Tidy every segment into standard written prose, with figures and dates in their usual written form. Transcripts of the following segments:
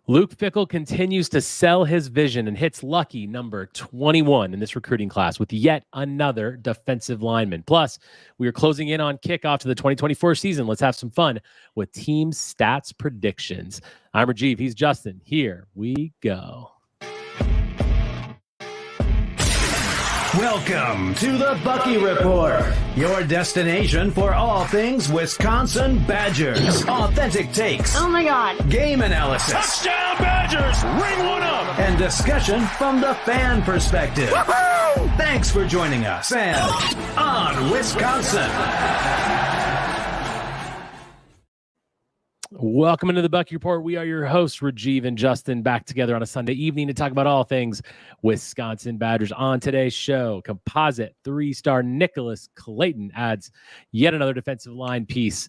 Luke Fickell continues to sell his vision and hits lucky number 21 in this recruiting class with yet another defensive lineman. Plus, we are closing in on kickoff to the 2024 season. Let's have some fun with team stats predictions. I'm Rajiv. He's Justin. Here we go. Welcome to the Bucky Report, your destination for all things Wisconsin Badgers. Authentic takes. Oh my God. Game analysis. Touchdown Badgers! Ring one up! And discussion from the fan perspective. Woo-hoo! Thanks for joining us and on Wisconsin. Welcome into the Bucky Report. We are your hosts, Rajiv and Justin, back together on a Sunday evening to talk about all things Wisconsin Badgers. On today's show, composite 3-star Nicolas Clayton adds yet another defensive line piece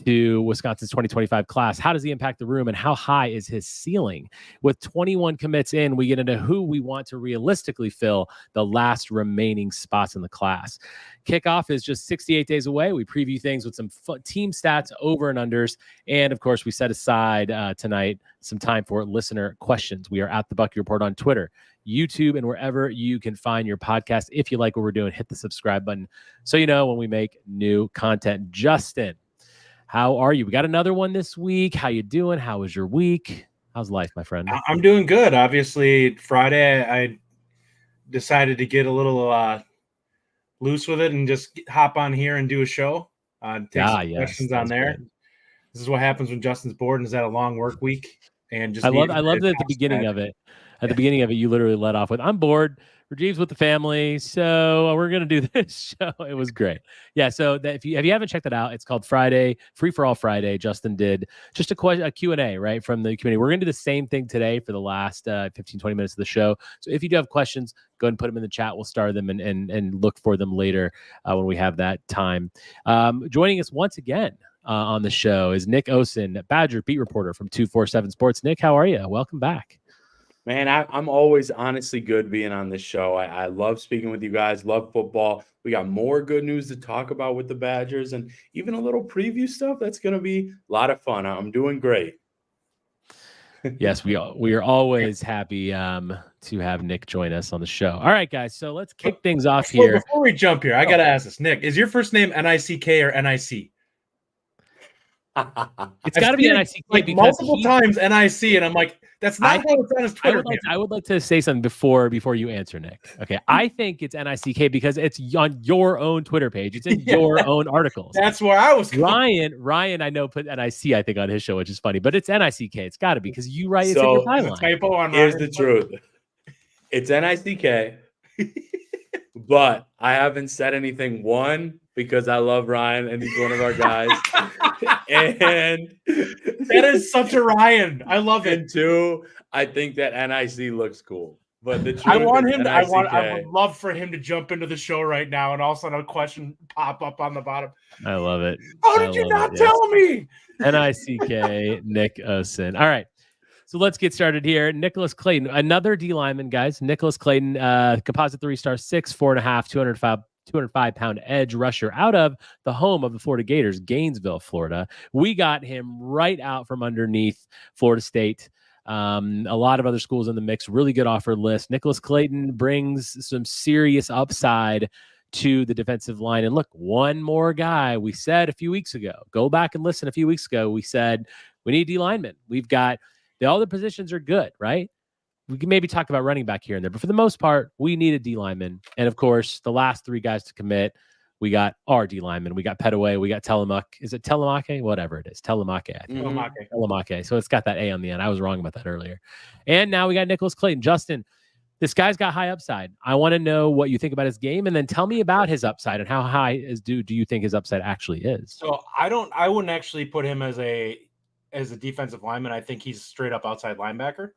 to Wisconsin's 2025 class. How does he impact the room and how high is his ceiling? With 21 commits in, we get into who we want to realistically fill the last remaining spots in the class. Kickoff is just 68 days away. We preview things with some team stats, over and unders. And of course, we set aside tonight some time for listener questions. We are at the Bucky Report on Twitter, YouTube, and wherever you can find your podcast. If you like what we're doing, hit the subscribe button so you know when we make new content. Justin, how are you? We got another one this week. How you doing? How was your week? How's life, my friend? I'm doing good. Obviously, Friday I decided to get a little loose with it and just hop on here and do a show. Take some questions on there. Great. This is what happens when Justin's bored and is at a long work week. And just I love that at the beginning of it. At the beginning of it, you literally let off with, "I'm bored. Rajiv's with the family, so we're gonna do this show." It was great. Yeah. So that if you haven't checked it out, it's called Friday Free for All Friday. Justin did just a Q&A right from the community. We're gonna do the same thing today for the last 15-20 minutes of the show. So if you do have questions, go ahead and put them in the chat. We'll star them and look for them later when we have that time. Joining us once again on the show is Nick Osen, Badger beat reporter from 247 Sports. Nick, how are you? Welcome back. Man, I'm always honestly good being on this show. I love speaking with you guys, love football. We got more good news to talk about with the Badgers and even a little preview stuff. That's going to be a lot of fun. I'm doing great. Yes, we are always happy to have Nick join us on the show. All right, guys, so let's kick things off here. Before we jump here, I got to ask this. Nick, is your first name Nick or Nic? It's got to be Nick like multiple times Nick, and I'm like, that's not how it's on his Twitter. I would like to say something before you answer, Nick. Okay, I think it's Nick because it's on your own Twitter page. It's in your own articles. That's where I was. Ryan, I know put Nick I think on his show, which is funny, but it's Nick. It's got to be because you write it's in your byline. Typo on Here's the truth. It's Nick, but I haven't said anything. One, because I love Ryan and he's one of our guys. And that is such a Ryan. I love it. And two, I think that NIC looks cool. But the truth I would love for him to jump into the show right now and all of a sudden a question pop up on the bottom. I love it. How did you not tell me? Nick, Nick Osen. All right. So let's get started here. Nicolas Clayton, another D lineman, guys. Nicolas Clayton, composite 3-star, 6'4.5", 205-pound edge rusher out of the home of the Florida Gators, Gainesville, Florida. We got him right out from underneath Florida State. A lot of other schools in the mix, really good offer list. Nicolas Clayton brings some serious upside to the defensive line. And look, one more guy. We said a few weeks ago, go back and listen. A few weeks ago, we said we need D linemen. We've got the other positions are good, right? We can maybe talk about running back here and there, but for the most part, we need a D lineman. And of course, the last three guys to commit, we got our D lineman. We got Petaway. We got Telemach. Is it Telemake? Whatever it is. Telemake. I think. Telemake. So it's got that A on the end. I was wrong about that earlier. And now we got Nicolas Clayton. Justin, this guy's got high upside. I want to know what you think about his game, and then tell me about his upside and how high do you think his upside actually is? So I wouldn't actually put him as a defensive lineman. I think he's straight up outside linebacker.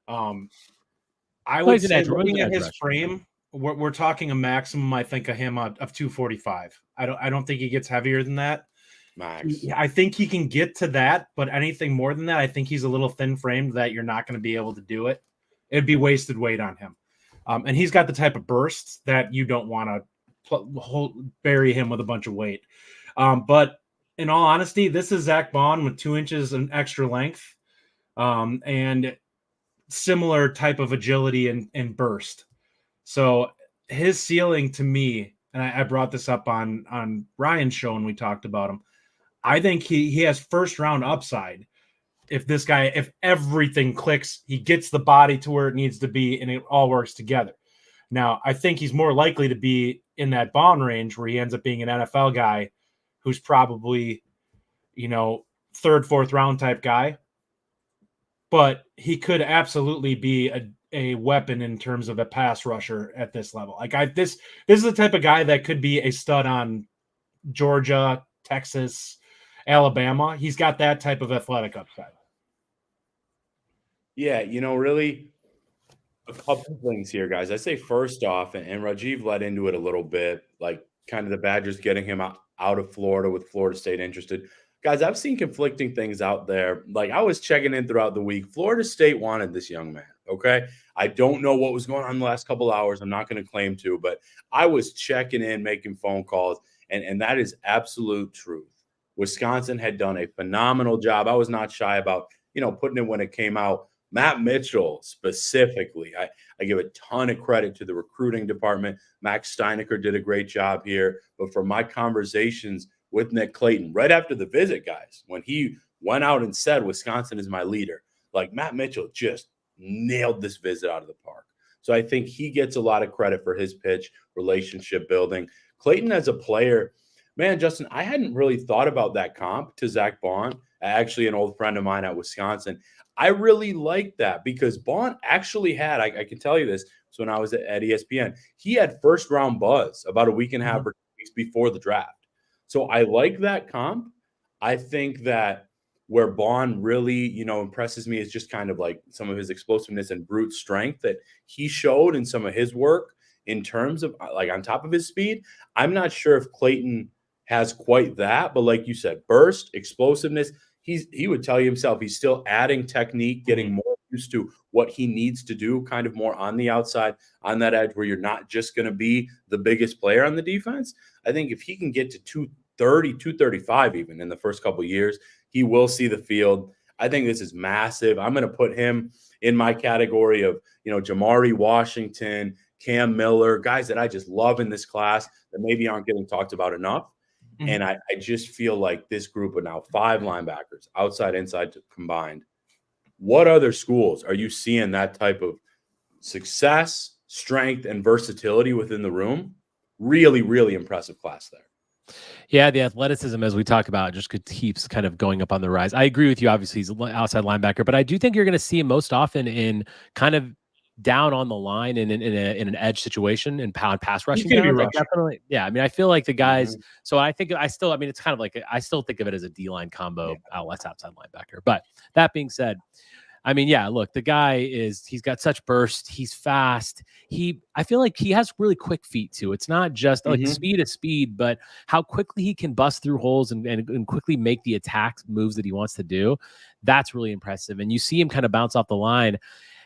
I would say looking at his frame, we're talking a maximum, I think, of him of 245. I don't think he gets heavier than that. Max. I think he can get to that, but anything more than that, I think he's a little thin framed that you're not going to be able to do it. It'd be wasted weight on him. And he's got the type of bursts that you don't want to bury him with a bunch of weight. But in all honesty, this is Zach Bond with 2 inches and extra length. and similar type of agility and burst. So his ceiling to me, and I brought this up on Ryan's show when we talked about him, I think he has first round upside. If everything clicks, he gets the body to where it needs to be and it all works together. Now, I think he's more likely to be in that Bond range where he ends up being an NFL guy who's probably, third, fourth round type guy. But he could absolutely be a weapon in terms of a pass rusher at this level. This is the type of guy that could be a stud on Georgia, Texas, Alabama. He's got that type of athletic upside. Yeah, really a couple of things here, guys. I say first off, and Rajiv led into it a little bit, like kind of the Badgers getting him out of Florida with Florida State interested. Guys, I've seen conflicting things out there. Like I was checking in throughout the week. Florida State wanted this young man, okay? I don't know what was going on the last couple hours. I'm not going to claim to, but I was checking in, making phone calls, and that is absolute truth. Wisconsin had done a phenomenal job. I was not shy about, putting it when it came out. Matt Mitchell specifically, I give a ton of credit to the recruiting department. Max Steinecker did a great job here. But for my conversations with Nick Clayton right after the visit, guys, when he went out and said Wisconsin is my leader, like Matt Mitchell just nailed this visit out of the park. So I think he gets a lot of credit for his pitch, relationship building. Clayton as a player, man, Justin, I hadn't really thought about that comp to Zach Bond, actually an old friend of mine at Wisconsin. I really like that because Bond actually had, I can tell you this, so when I was at ESPN, he had first round buzz about a week and a half or 2 weeks before the draft. So I like that comp. I think that where Bond really, impresses me is just kind of like some of his explosiveness and brute strength that he showed in some of his work in terms of like on top of his speed. I'm not sure if Clayton has quite that, but like you said, burst, explosiveness, he would tell you himself, he's still adding technique, getting more used to what he needs to do kind of more on the outside, on that edge where you're not just going to be the biggest player on the defense. I think if he can get to 230, 235 even in the first couple of years, he will see the field. I think this is massive. I'm going to put him in my category of, Jamari Washington, Cam Miller, guys that I just love in this class that maybe aren't getting talked about enough. Mm-hmm. And I just feel like this group of now 5 linebackers, outside, inside combined. What other schools are you seeing that type of success, strength, and versatility within the room? Really, really impressive class there. Yeah, the athleticism, as we talk about, just keeps kind of going up on the rise. I agree with you. Obviously, he's an outside linebacker, but I do think you're going to see him most often in kind of down on the line in an edge situation and pass rushing. Like definitely, yeah. I mean, I feel like the guys. Mm-hmm. So I think it's kind of like I still think of it as a D-line combo outside linebacker. But that being said, I mean, yeah, look, the guy he's got such burst. He's fast. I feel like he has really quick feet too. It's not just like speed is speed, but how quickly he can bust through holes and quickly make the attack moves that he wants to do. That's really impressive. And you see him kind of bounce off the line.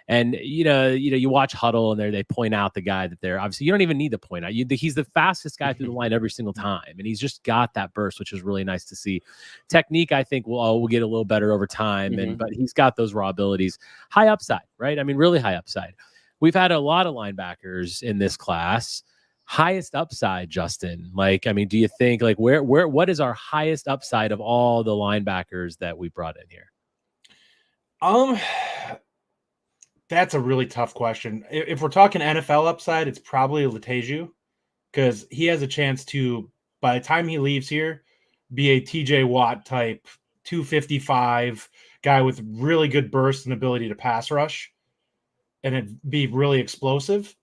And, you watch Huddle and they point out the guy that they're obviously you don't even need to point out. He's the fastest guy through the line every single time. And he's just got that burst, which is really nice to see. Technique, I think, will get a little better over time. But he's got those raw abilities. High upside, right? I mean, really high upside. We've had a lot of linebackers in this class. Highest upside, Justin. Like, I mean, do you think what is our highest upside of all the linebackers that we brought in here? That's a really tough question. If we're talking NFL upside, it's probably Leteju because he has a chance to, by the time he leaves here, be a TJ Watt type 255 guy with really good burst and ability to pass rush and it'd be really explosive.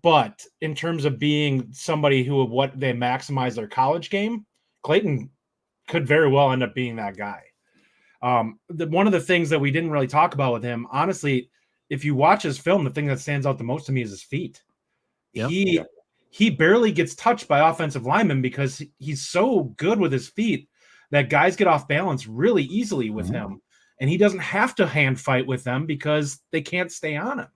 But in terms of being somebody who they maximize their college game, Clayton could very well end up being that guy. One of the things that we didn't really talk about with him, honestly, if you watch his film, the thing that stands out the most to me is his feet. Yep. He barely gets touched by offensive linemen because he's so good with his feet that guys get off balance really easily with him. And he doesn't have to hand fight with them because they can't stay on him.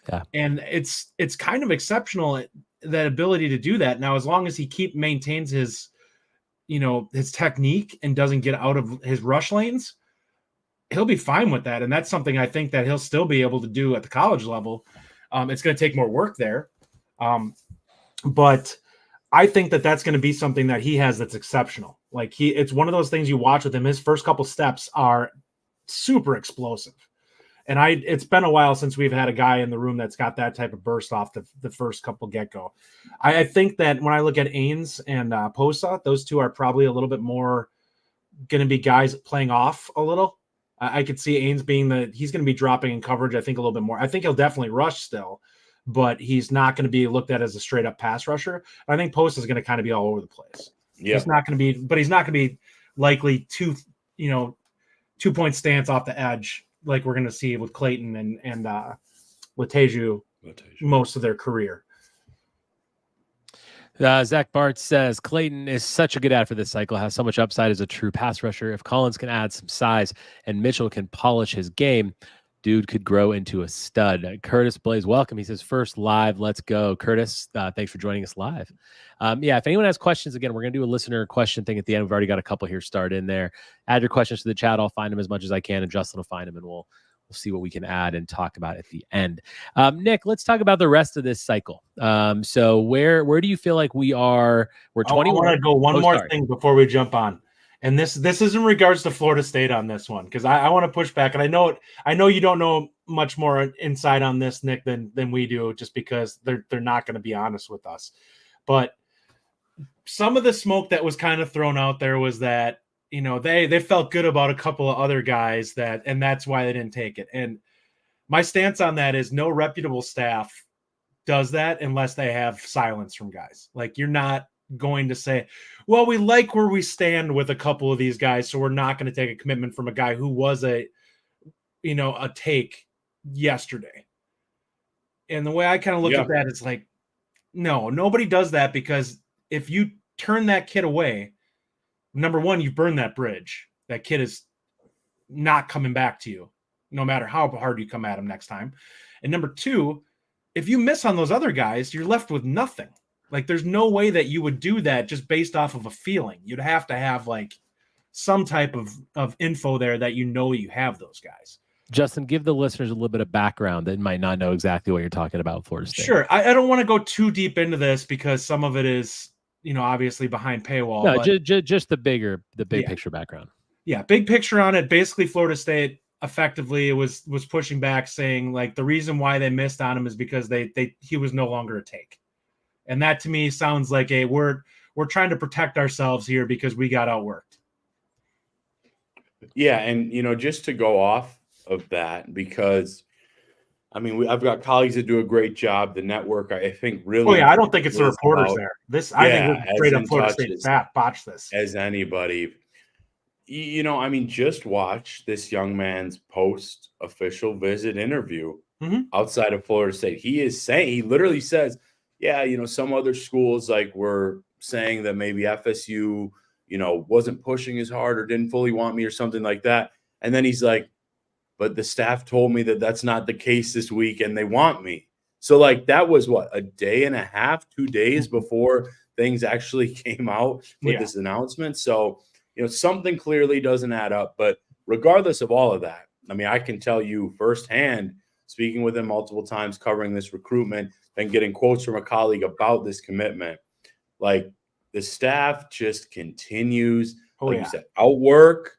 Yeah. And it's kind of exceptional, that ability to do that. Now, as long as he maintains his technique and doesn't get out of his rush lanes, he'll be fine with that. And that's something I think that he'll still be able to do at the college level. It's going to take more work there. But I think that that's going to be something that he has that's exceptional. Like it's one of those things you watch with him. His first couple steps are super explosive. And it's been a while since we've had a guy in the room that's got that type of burst off the first couple get-go. I think that when I look at Ains and Posa, those two are probably a little bit more going to be guys playing off a little. I could see Ains being he's going to be dropping in coverage, I think, a little bit more. I think he'll definitely rush still, but he's not going to be looked at as a straight up pass rusher. I think Posa is going to kind of be all over the place. Yeah. He's not going to be likely 2-point stance off the edge like we're going to see with Clayton and Leteju most of their career. Zach Bart says Clayton is such a good ad for this cycle, has so much upside as a true pass rusher. If Collins can add some size and Mitchell can polish his game, dude could grow into a stud. Curtis Blaze, welcome. He says, first live, let's go. Curtis, thanks for joining us live. If anyone has questions, again, we're going to do a listener question thing at the end. We've already got a couple here started in there. Add your questions to the chat. I'll find them as much as I can, and Justin will find them, and we'll see what we can add and talk about at the end. Nick, let's talk about the rest of this cycle. So where do you feel like we are? We're 21. I want to go one more thing before we jump on. And this is in regards to Florida State on this one, because I want to push back. And I know you don't know much more inside on this, Nick, than we do, just because they're not going to be honest with us. But some of the smoke that was kind of thrown out there was that, they felt good about a couple of other guys and that's why they didn't take it. And my stance on that is no reputable staff does that unless they have silence from guys. Like, you're not going to say, well, we like where we stand with a couple of these guys, so we're not going to take a commitment from a guy who was a take yesterday. And the way I kind of look at that is like, no, nobody does that, because if you turn that kid away, number one, you've burned that bridge. That kid is not coming back to you, no matter how hard you come at him next time. And number two, if you miss on those other guys, you're left with nothing. Like, there's no way that you would do that just based off of a feeling. You'd have to have like some type of info there that you have those guys. Justin, give the listeners a little bit of background that might not know exactly what you're talking about, Florida State. Sure. I don't want to go too deep into this because some of it is, obviously behind paywall. No, just the big picture background. Yeah, big picture on it. Basically, Florida State effectively was pushing back, saying like the reason why they missed on him is because he was no longer a take. And that to me sounds like we're trying to protect ourselves here because we got outworked. Yeah, and just to go off of that, because I've got colleagues that do a great job. The network, I think, really. Oh yeah, I don't think it's the reporters there. I think we're straight up Florida State botched this as anybody. Just watch this young man's post-official visit interview outside of Florida State. He literally says, yeah, some other schools like were saying that maybe FSU, wasn't pushing as hard or didn't fully want me or something like that. And then he's like, but the staff told me that that's not the case this week and they want me. So like that was a day and a half, 2 days before things actually came out with this announcement. So, something clearly doesn't add up. But regardless of all of that, I can tell you firsthand, speaking with him multiple times, covering this recruitment and getting quotes from a colleague about this commitment, like the staff just continues, you said, outwork,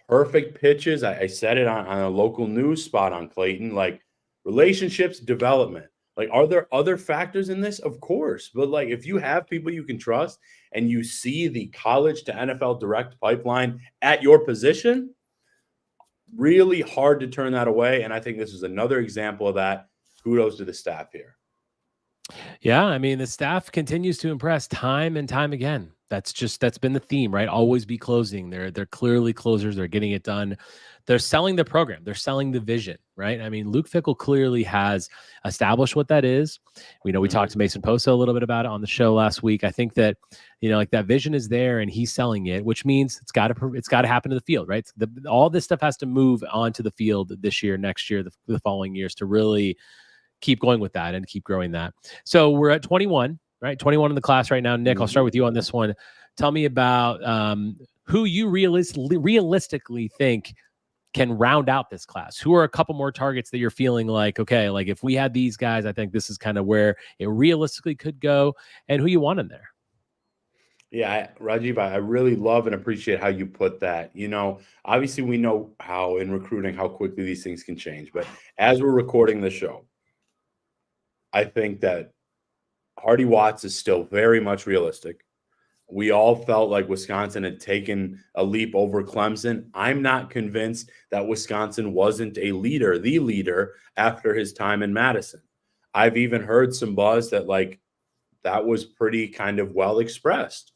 perfect pitches. I said it on a local news spot on Clayton, like relationships, development. Like, are there other factors in this? Of course. But like, if you have people you can trust and you see the college to NFL direct pipeline at your position, really hard to turn that away. And I think this is another example of that. Kudos to the staff here. Yeah, the staff continues to impress time and time again. That's been the theme, right? Always be closing. They're clearly closers. They're getting it done. They're selling the program. They're selling the vision, right? Luke Fickell clearly has established what that is. We talked to Mason Poso a little bit about it on the show last week. I think that, like that vision is there and he's selling it, which means it's got to happen to the field, right? All this stuff has to move onto the field this year, next year, the following years to really keep going with that and keep growing that. So we're at 21, right? 21 in the class right now. Nick, I'll start with you on this one. Tell me about who you realistically think can round out this class? Who are a couple more targets that you're feeling like, okay, like if we had these guys, I think this is kind of where it realistically could go, and who you want in there? Yeah, Rajiv, I really love and appreciate how you put that. Obviously we know how in recruiting, how quickly these things can change. But as we're recording the show, I think that Hardy Watts is still very much realistic. We all felt like Wisconsin had taken a leap over Clemson. I'm not convinced that Wisconsin wasn't the leader after his time in Madison. I've even heard some buzz that that was pretty kind of well expressed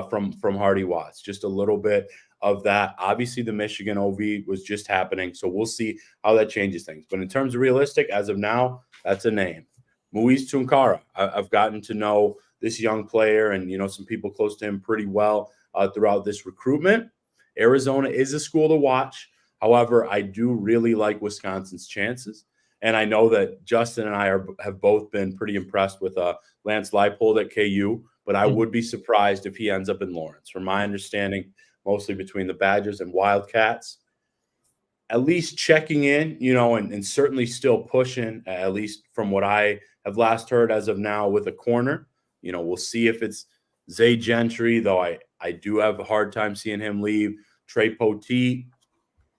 from Hardy Watts. Just a little bit of that. Obviously, the Michigan OV was just happening, so we'll see how that changes things. But in terms of realistic, as of now, that's a name. Moise Tunkara. I've gotten to know this young player and, some people close to him pretty well throughout this recruitment. Arizona is a school to watch. However, I do really like Wisconsin's chances. And I know that Justin and I have both been pretty impressed with Lance Leipold at KU, but I would be surprised if he ends up in Lawrence. From my understanding, mostly between the Badgers and Wildcats, at least checking in, and certainly still pushing, at least from what I have last heard as of now, with a corner. We'll see if it's Zay Gentry, though I do have a hard time seeing him leave. Trey Poteet,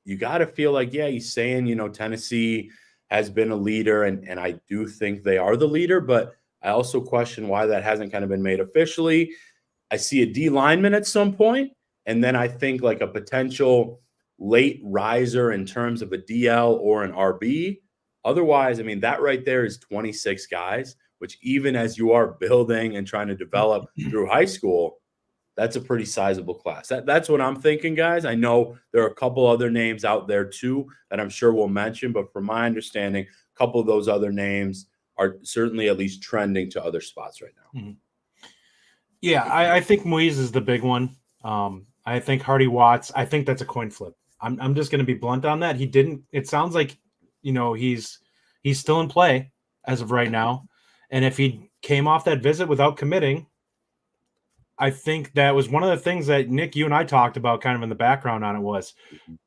you got to feel like, yeah, he's saying, Tennessee has been a leader, and I do think they are the leader, but I also question why that hasn't kind of been made officially. I see a D lineman at some point, and then I think like a potential late riser in terms of a DL or an RB. Otherwise, that right there is 26 guys, which even as you are building and trying to develop through high school, that's a pretty sizable class. That's what I'm thinking, guys. I know there are a couple other names out there too that I'm sure we'll mention, but from my understanding, a couple of those other names are certainly at least trending to other spots right now. Mm-hmm. Yeah, I think Moise is the big one. I think Hardy Watts, I think that's a coin flip. I'm just going to be blunt on that. It sounds like, he's still in play as of right now. And if he came off that visit without committing, I think that was one of the things that Nick, you and I talked about kind of in the background on it was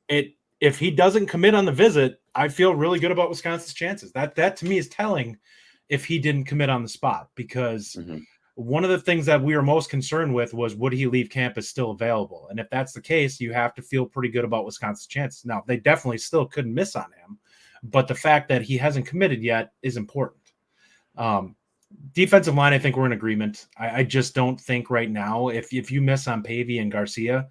if he doesn't commit on the visit, I feel really good about Wisconsin's chances. That to me is telling if he didn't commit on the spot, because one of the things that we were most concerned with was, would he leave campus still available? And if that's the case, you have to feel pretty good about Wisconsin's chances. Now, they definitely still couldn't miss on him, but the fact that he hasn't committed yet is important. Defensive line, I think we're in agreement. I just don't think right now, if you miss on Pavey and Garcia,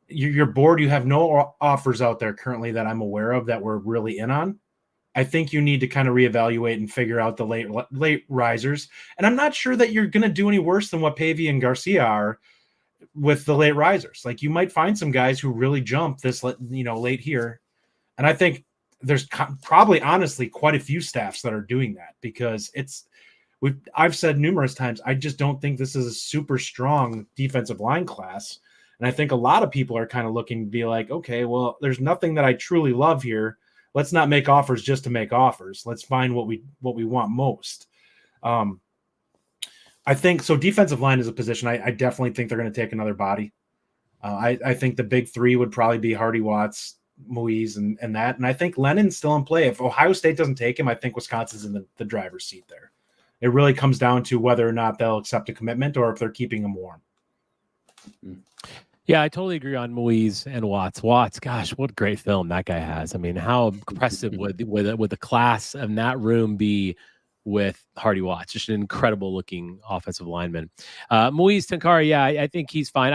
you're bored. You have no offers out there currently that I'm aware of that we're really in on. I think you need to kind of reevaluate and figure out the late risers. And I'm not sure that you're going to do any worse than what Pavey and Garcia are with the late risers. Like, you might find some guys who really jump this, late here. And I think there's probably honestly quite a few staffs that are doing that, because I've said numerous times, I just don't think this is a super strong defensive line class. And I think a lot of people are kind of looking to be like, okay, well, there's nothing that I truly love here. Let's not make offers just to make offers. Let's find what we want most. I think so. Defensive line is a position I definitely think they're going to take another body. I think the big three would probably be Hardy Watts, Moise, and that. And I think Lennon's still in play. If Ohio State doesn't take him, I think Wisconsin's in the driver's seat there. It really comes down to whether or not they'll accept a commitment or if they're keeping him warm. Yeah, I totally agree on Moise and Watts. Watts, gosh, what great film that guy has. How impressive would the class in that room be with Hardy Watts? Just an incredible looking offensive lineman. Moise Tunkara, yeah, I think he's fine.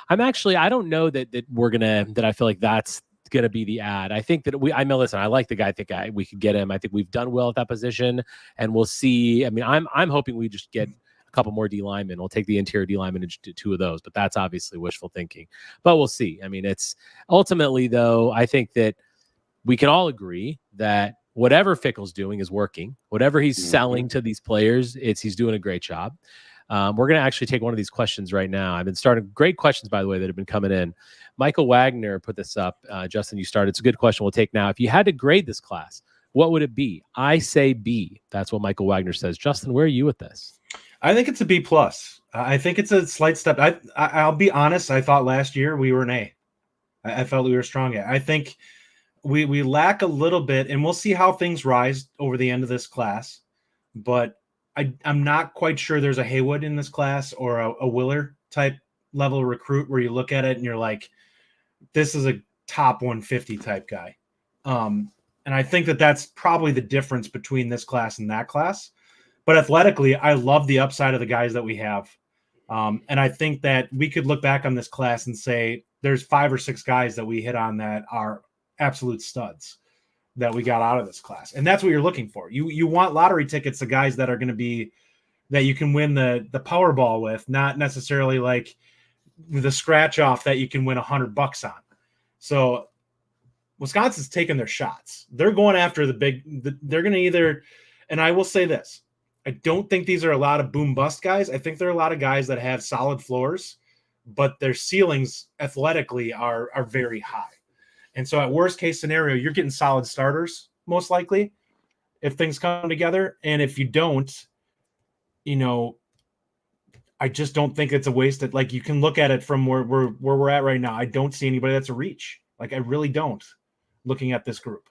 I don't know that I feel like that's gonna be the ad. I think that listen, I like the guy. I think we could get him. I think we've done well at that position, and we'll see. I'm hoping we just get a couple more D linemen. We'll take the interior D linemen and do two of those, but that's obviously wishful thinking. But we'll see. It's ultimately, though, I think that we can all agree that whatever Fickell's doing is working. Whatever he's selling to these players, he's doing a great job. We're going to actually take one of these questions right now. I've been starting great questions, by the way, that have been coming in. Michael Wagner put this up. Justin, you started. It's a good question we'll take now. If you had to grade this class, what would it be? I say B. That's what Michael Wagner says. Justin, where are you with this? I think it's a B+. I think it's a slight step. I'll be honest. I thought last year we were an A. I felt we were strong at. I think we lack a little bit, and we'll see how things rise over the end of this class. But I'm not quite sure there's a Haywood in this class or a Willer type level recruit where you look at it and you're like, this is a top 150 type guy. And I think that's probably the difference between this class and that class. But athletically, I love the upside of the guys that we have. And I think that we could look back on this class and say there's 5 or 6 guys that we hit on that are absolute studs that we got out of this class. And that's what you're looking for. You want lottery tickets to guys that are going to be that you can win the Powerball with, not necessarily like the scratch off that you can win $100 on. So Wisconsin's taking their shots. They're going after they're going to either, and I will say this, I don't think these are a lot of boom bust guys. I think there are a lot of guys that have solid floors, but their ceilings athletically are very high. And so at worst case scenario, you're getting solid starters, most likely, if things come together. And if you don't, I just don't think it's a wasted. Like, you can look at it from where we're at right now. I don't see anybody that's a reach. Like, I really don't, looking at this group.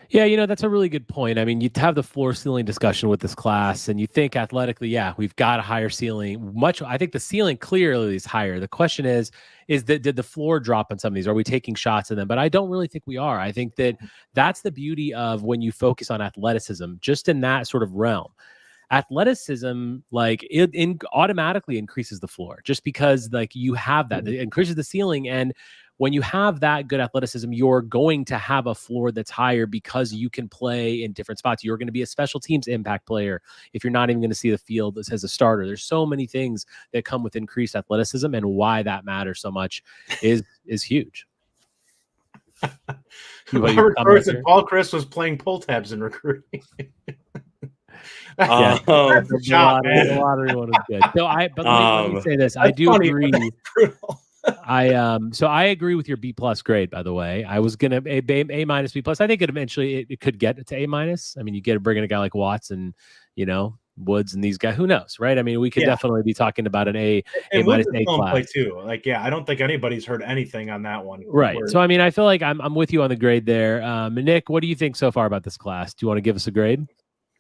Yeah, that's a really good point. I mean, you have the floor ceiling discussion with this class, and you think athletically, yeah, we've got a higher ceiling. I think the ceiling clearly is higher. The question is that did the floor drop on some of these? Are we taking shots at them? But I don't really think we are. I think that's the beauty of when you focus on athleticism, just in that sort of realm. Athleticism, like, it automatically increases the floor just because, like, you have that. It increases the ceiling, and when you have that good athleticism, you're going to have a floor that's higher because you can play in different spots. You're going to be a special teams impact player if you're not even going to see the field as a starter. There's so many things that come with increased athleticism, and why that matters so much is huge. Paul Chris was playing pull tabs in recruiting. Yeah, the lottery one is good. So let me say this. I do agree. So I agree with your B+ grade, by the way. I was gonna A- B+ I think it could get to A-. I mean, you get to bring in a guy like Watts and Woods and these guys. Who knows, right? I mean, we could definitely be talking about an A- Woods A class play too. Like, I don't think anybody's heard anything on that one. Right. So I mean, I feel like I'm with you on the grade there. Nick, what do you think so far about this class? Do you want to give us a grade?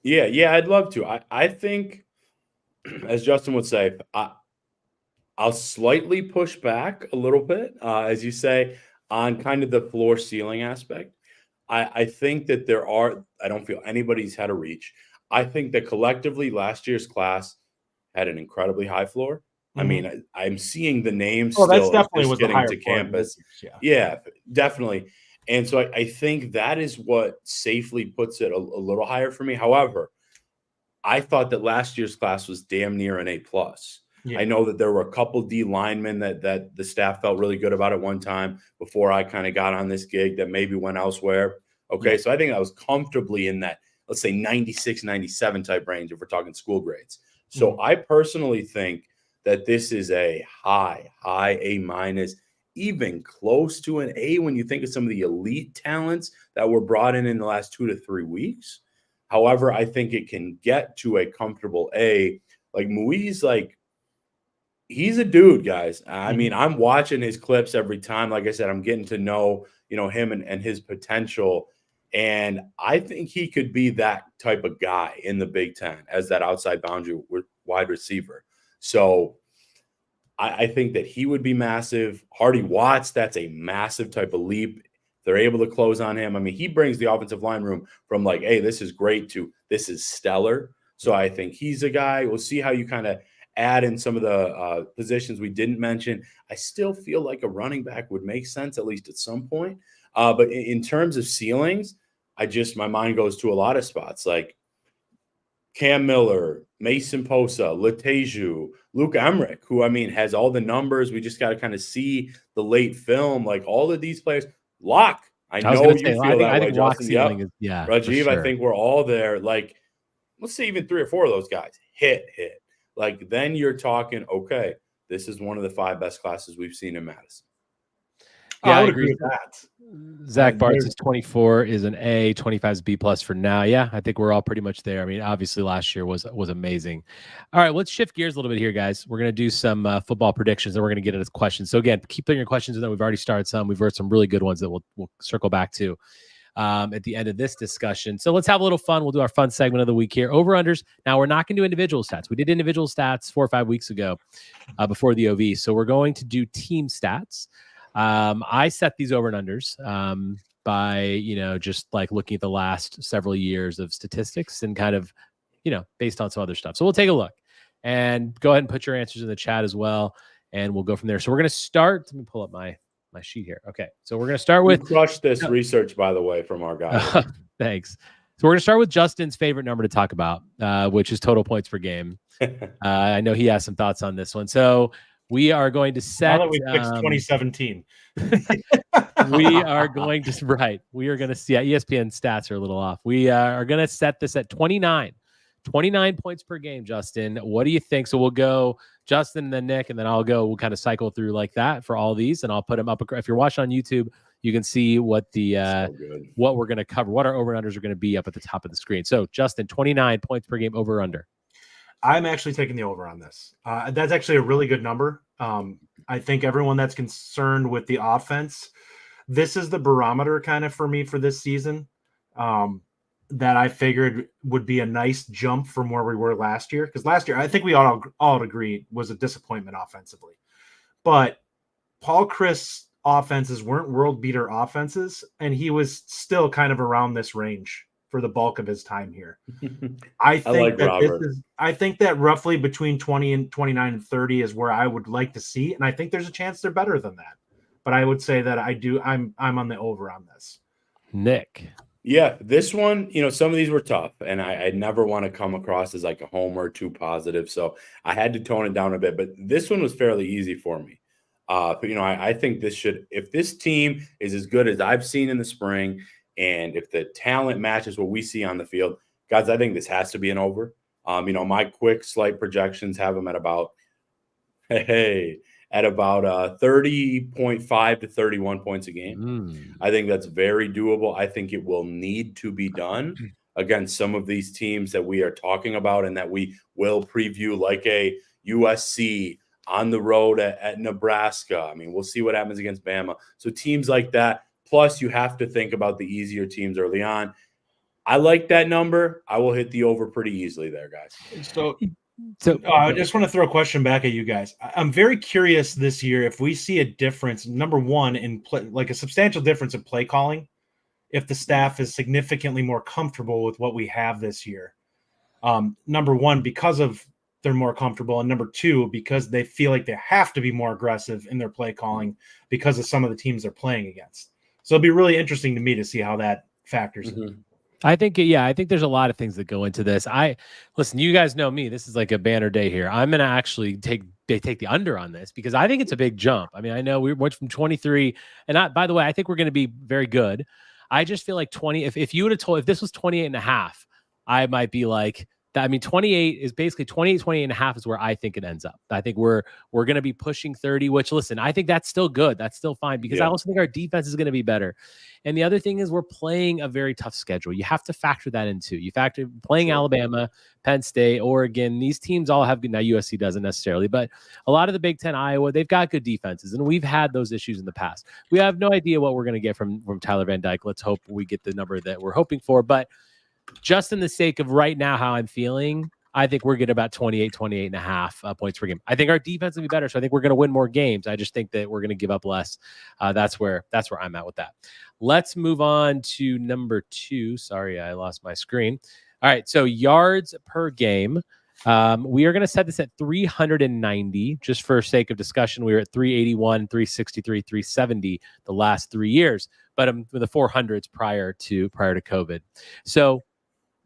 Yeah, I'd love to. I think, as Justin would say, I'll slightly push back a little bit, as you say, on kind of the floor ceiling aspect. I think that I don't feel anybody's had a reach. I think that collectively last year's class had an incredibly high floor. Mm-hmm. I mean, I'm seeing the names still that's definitely was getting to campus. Yeah, definitely. And so I think that is what safely puts it a little higher for me. However, I thought that last year's class was damn near an A+. Yeah. I know that there were a couple D linemen that the staff felt really good about at one time before I kind of got on this gig that maybe went elsewhere. Okay, so I think I was comfortably in that, let's say, 96, 97 type range if we're talking school grades. So I personally think that this is a high A-, even close to an A when you think of some of the elite talents that were brought in the last 2 to 3 weeks. However, I think it can get to a comfortable A. Like Muiz, he's a dude, guys. I mean, I'm watching his clips every time. Like I said, I'm getting to know, him and his potential. And I think he could be that type of guy in the Big Ten as that outside boundary wide receiver. So I think that he would be massive. Hardy Watts, that's a massive type of leap. They're able to close on him. I mean, he brings the offensive line room from like, hey, this is great to this is stellar. So I think he's a guy. We'll see how you kind of add in some of the positions we didn't mention. I still feel like a running back would make sense, at least at some point. But in terms of ceilings, my mind goes to a lot of spots like Cam Miller, Mason Posa, Leteju, Luke Emmerich, who, I mean, has all the numbers. We just got to kind of see the late film. Like all of these players. Locke, I know you feel that way, Justin. Yep. Rajiv, sure. I think we're all there. Like, let's say even 3 or 4 of those guys hit. Like, then you're talking, okay, this is one of the 5 best classes we've seen in Madison. Yeah, I would I agree agree with that. Zach Bartz is 24 is an A, 25 is B plus for now. Yeah, I think we're all pretty much there. I mean, obviously last year was amazing. All right, let's shift gears a little bit here, guys. We're going to do some football predictions, and we're going to get into questions. So again, keep putting your questions in there. We've already started some. We've heard some really good ones that we'll circle back to at the end of this discussion. So let's have a little fun. We'll do our fun segment of the week here. Over-unders. Now, we're not going to do individual stats. We did individual stats 4 or 5 weeks ago before the OV. So we're going to do team stats. I set these over and unders by, just like looking at the last several years of statistics and kind of, based on some other stuff. So we'll take a look and go ahead and put your answers in the chat as well. And we'll go from there. So we're going to start. Let me pull up my sheet here. Okay. So we're going to start with. You crushed this research, by the way, from our guy. Thanks. So we're going to start with Justin's favorite number to talk about, which is total points per game. I know he has some thoughts on this one. So we are going to set. Now that we fixed 2017. We are going to We are going to see. ESPN stats are a little off. We are going to set this at 29 points per game. Justin, what do you think? So we'll go Justin and then Nick, and then I'll go. We'll kind of cycle through like that for all these, and I'll put them up. If you're watching on YouTube, you can see what the what we're going to cover, what our over and unders are going to be up at the top of the screen. So Justin, 29 points per game, over or under. I'm actually taking the over on this. That's actually a really good number. I think everyone that's concerned with the offense, this is the barometer kind of for me for this season that I figured would be a nice jump from where we were last year. Because last year, I think we all agree, was a disappointment offensively. But Paul Chryst offenses weren't world beater offenses, and he was still kind of around this range for the bulk of his time here. I think that roughly between 20 and 29 and 30 is where I would like to see. And I think there's a chance they're better than that. But I would say that I'm on the over on this. Nick. Yeah, this one, some of these were tough, and I never want to come across as like a homer, too positive. So I had to tone it down a bit, but this one was fairly easy for me. But I think if this team is as good as I've seen in the spring, and if the talent matches what we see on the field, guys, I think this has to be an over. My quick slight projections have them at about 30.5 to 31 points a game. I think that's very doable. I think it will need to be done against some of these teams that we are talking about and that we will preview, like a USC on the road at Nebraska. I mean, we'll see what happens against Bama. So teams like that. Plus, you have to think about the easier teams early on. I like that number. I will hit the over pretty easily there, guys. So I just want to throw a question back at you guys. I'm very curious this year if we see a difference, number one, in play, like a substantial difference in play calling, if the staff is significantly more comfortable with what we have this year. Number one, because of they're more comfortable, and number two, because they feel like they have to be more aggressive in their play calling because of some of the teams they're playing against. So it'll be really interesting to me to see how that factors in. I think there's a lot of things that go into this. Listen, you guys know me. This is like a banner day here. I'm going to actually take the under on this because I think it's a big jump. I mean, I know we went from 23, and by the way, I think we're going to be very good. I just feel like 20. If you would have told, if this was 28 and a half, I might be like, I mean, 28 is basically 28 and a half is where I think it ends up. I think we're going to be pushing 30, which, listen, I think that's still good. That's still fine because I also think our defense is going to be better. And the other thing is we're playing a very tough schedule. You have to factor that into. You factor playing Alabama, Penn State, Oregon. These teams all have good. Now USC doesn't necessarily, but a lot of the Big Ten, Iowa, they've got good defenses, and we've had those issues in the past. We have no idea what we're going to get from Tyler Van Dyke. Let's hope we get the number that we're hoping for, but just in the sake of right now, how I'm feeling, I think we're getting about 28 and a half points per game. I think our defense will be better, so I think we're going to win more games. I just think that we're going to give up less. That's where I'm at with that. Let's move on to number 2. Sorry, I lost my screen. All right, so yards per game. We are going to set this at 390, just for sake of discussion. We were at 381, 363, 370 the last 3 years, but in the 400s prior to COVID. So,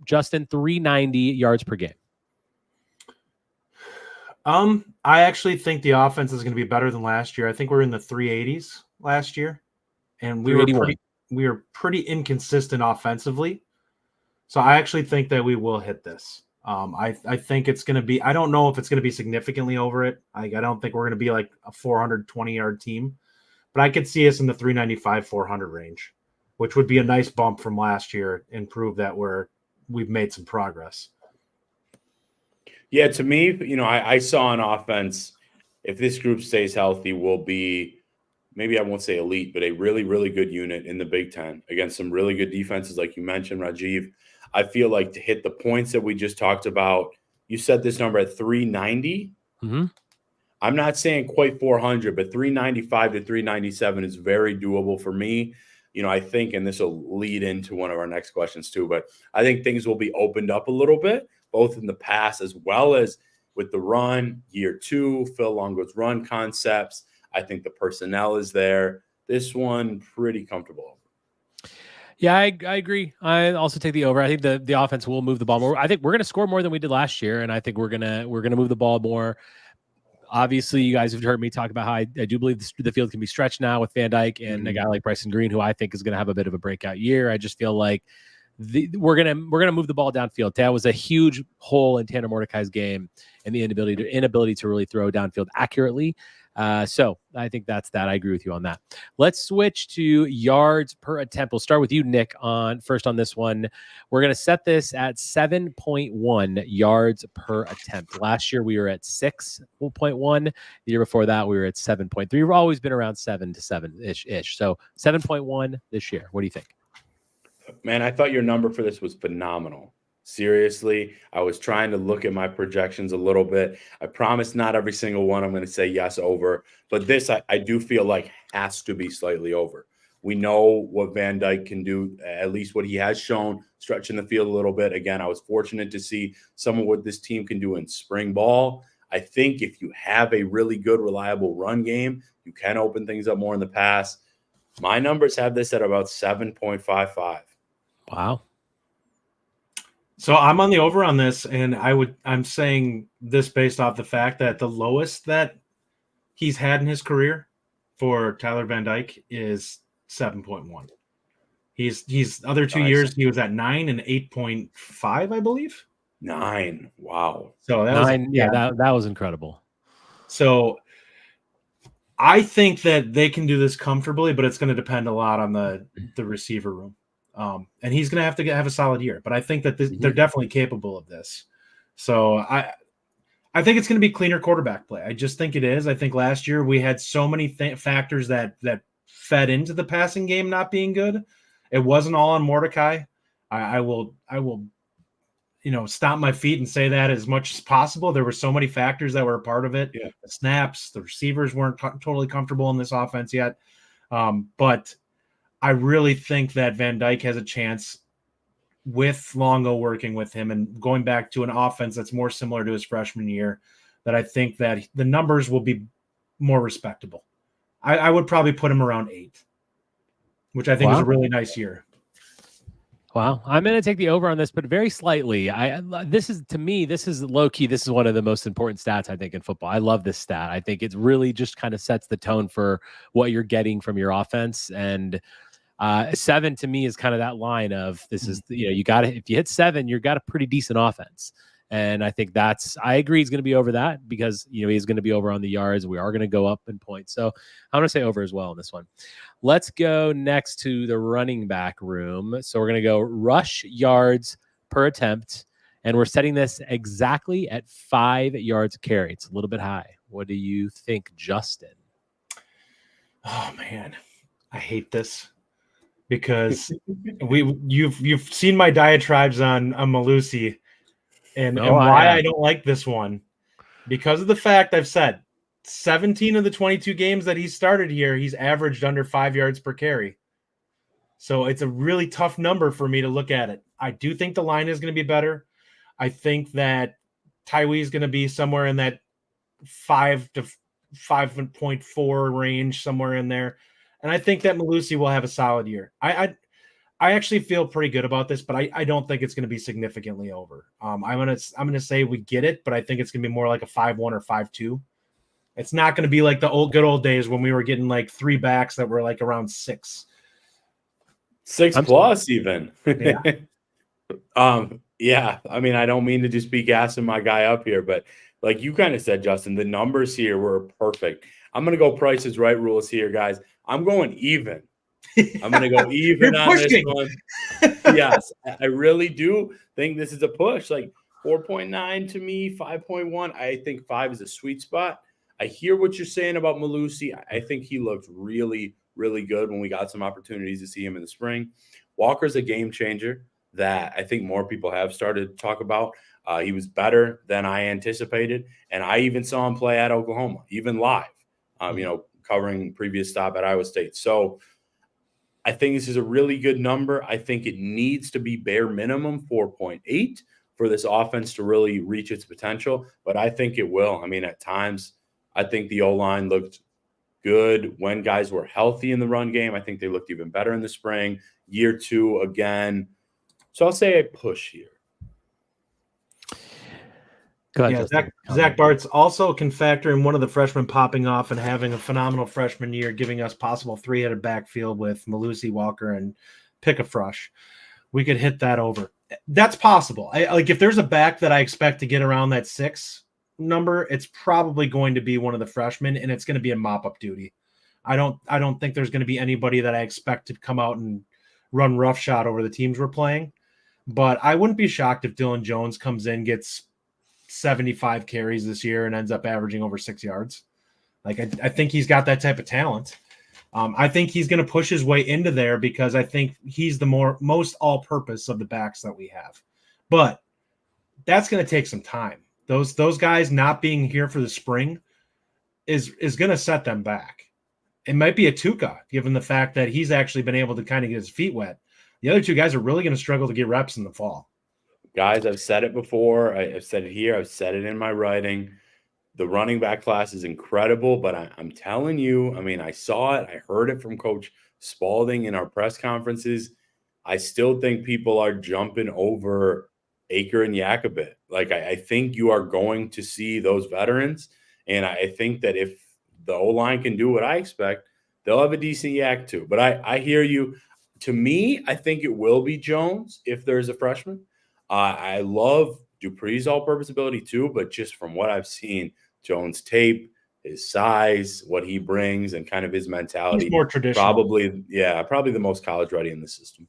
Justin, 390 yards per game. I actually think the offense is going to be better than last year. I think we're in the 380s last year, and we were pretty inconsistent offensively. So I actually think that we will hit this. I think it's going to be. I don't know if it's going to be significantly over it. I don't think we're going to be like a 420-yard team, but I could see us in the 395-400 range, which would be a nice bump from last year and prove that we've made some progress. Yeah, to me, I saw an offense, if this group stays healthy, will be, maybe I won't say elite, but a really, really good unit in the Big Ten against some really good defenses, like you mentioned, Rajiv. I feel like to hit the points that we just talked about, you set this number at 390. Mm-hmm. I'm not saying quite 400, but 395 to 397 is very doable for me. I think, and this will lead into one of our next questions too, but I think things will be opened up a little bit, both in the pass as well as with the run. Year 2, Phil Longo's run concepts. I think the personnel is there. This one, pretty comfortable. Yeah, I agree. I also take the over. I think the offense will move the ball more. I think we're going to score more than we did last year, and I think we're gonna move the ball more. Obviously, you guys have heard me talk about how I do believe the field can be stretched now with Van Dyke and a guy like Bryson Green, who I think is going to have a bit of a breakout year. I just feel like we're gonna move the ball downfield. That was a huge hole in Tanner Mordecai's game and the inability to really throw downfield accurately. So I think that's that. I agree with you on that. Let's switch to yards per attempt. We'll start with you, Nick, on this one. We're going to set this at 7.1 yards per attempt. Last year we were at 6.1. The year before that we were at 7.3. We've always been around 7 to 7-ish. So 7.1 this year. What do you think? Man, I thought your number for this was phenomenal. Seriously, I was trying to look at my projections a little bit. I promise not every single one I'm going to say yes over, but this I do feel like has to be slightly over. We know what Van Dyke can do, at least what he has shown, stretching the field a little bit. Again, I was fortunate to see some of what this team can do in spring ball. I think if you have a really good, reliable run game, you can open things up more in the pass. My numbers have this at about 7.55. Wow. So I'm on the over on this, and I'm saying this based off the fact that the lowest that he's had in his career for Tyler Van Dyke is 7.1. He's other 2 years he was at 9 and 8.5, I believe. 9. Wow. So that 9, that was incredible. So I think that they can do this comfortably, but it's going to depend a lot on the receiver room. And he's going to have a solid year, but I think that they're definitely capable of this. So I think it's going to be cleaner quarterback play. I just think it is. I think last year we had so many factors that fed into the passing game not being good. It wasn't all on Mordecai. I will stomp my feet and say that as much as possible. There were so many factors that were a part of it. Yeah. The snaps, the receivers weren't totally comfortable in this offense yet. But I really think that Van Dyke has a chance with Longo working with him and going back to an offense that's more similar to his freshman year, that I think that the numbers will be more respectable. I would probably put him around 8, which I think is a really nice year. Wow. I'm going to take the over on this, but very slightly. This is low key. This is one of the most important stats, I think, in football. I love this stat. I think it really just kind of sets the tone for what you're getting from your offense. And 7 to me is kind of that line of this is, you got to, if you hit 7, you've got a pretty decent offense. And I think I agree he's going to be over that because, he's going to be over on the yards. We are going to go up in points. So I'm going to say over as well on this one. Let's go next to the running back room. So we're going to go rush yards per attempt. And we're setting this exactly at 5 yards carry. It's a little bit high. What do you think, Justin? Oh, man. I hate this because you've seen my diatribes on Malusi. And why I don't like this one, because of the fact I've said 17 of the 22 games that he's started here, he's averaged under 5 yards per carry. So it's a really tough number for me to look at it. I do think the line is going to be better. I think that Tyree is going to be somewhere in that 5 to 5.4 range, somewhere in there. And I think that Malusi will have a solid year. I actually feel pretty good about this, but I don't think it's going to be significantly over. I'm gonna say we get it, but I think it's going to be more like a 5-1 or 5-2. It's not going to be like the good old days when we were getting like 3 backs that were like around 6. 6 plus even. Yeah. Yeah. I mean, I don't mean to just be gassing my guy up here, but like you kind of said, Justin, the numbers here were perfect. I'm going to go Price is Right rules here, guys. I'm going even. I'm going to go even on this one. Yes, I really do think this is a push. Like 4.9 to me, 5.1. I think 5 is a sweet spot. I hear what you're saying about Malusi. I think he looked really, really good when we got some opportunities to see him in the spring. Walker's a game changer that I think more people have started to talk about. He was better than I anticipated, and I even saw him play at Oklahoma, even live, covering previous stop at Iowa State. So I think this is a really good number. I think it needs to be bare minimum 4.8 for this offense to really reach its potential, but I think it will. I mean, at times, I think the O-line looked good when guys were healthy in the run game. I think they looked even better in the spring. Year 2 again. So I'll say a push here. Go ahead, Zach Bartz also can factor in one of the freshmen popping off and having a phenomenal freshman year, giving us possible 3-headed backfield with Malusi, Walker, and Pickafrush. We could hit that over. That's possible. If there's a back that I expect to get around that 6 number, it's probably going to be one of the freshmen, and it's going to be a mop-up duty. I don't think there's going to be anybody that I expect to come out and run roughshod over the teams we're playing. But I wouldn't be shocked if Dylan Jones comes in, gets 75 carries this year and ends up averaging over 6 yards. I think he's got that type of talent. I think he's going to push his way into there because I think he's the most all-purpose of the backs that we have. But that's going to take some time. Those guys not being here for the spring is going to set them back. It might be a Tuca, given the fact that he's actually been able to kind of get his feet wet. The other 2 guys are really going to struggle to get reps in the fall. Guys, I've said it before. I've said it here. I've said it in my writing. The running back class is incredible, but I'm telling you, I mean, I saw it. I heard it from Coach Spalding in our press conferences. I still think people are jumping over Aker and Yak a bit. I think you are going to see those veterans, and I think that if the O-line can do what I expect, they'll have a decent Yak too. But I hear you. To me, I think it will be Jones if there's a freshman. I love Dupree's all-purpose ability too, but just from what I've seen, Jones' tape, his size, what he brings, and kind of his mentality. He's more traditional. Probably the most college-ready in the system.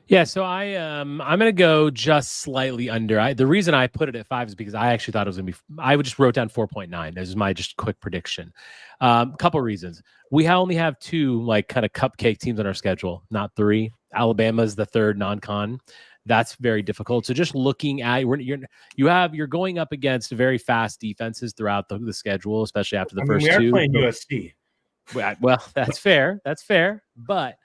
Yeah, so I'm going to go just slightly under. The reason I put it at 5 is because I actually thought it was going to be. I would just wrote down 4.9. This is my just quick prediction. Couple reasons. We only have 2 kind of cupcake teams on our schedule, not 3. Alabama's the 3rd non-con. That's very difficult. So just looking at you're going up against very fast defenses throughout the schedule, especially after the first 2. We are playing USC. Well, that's fair. That's fair. But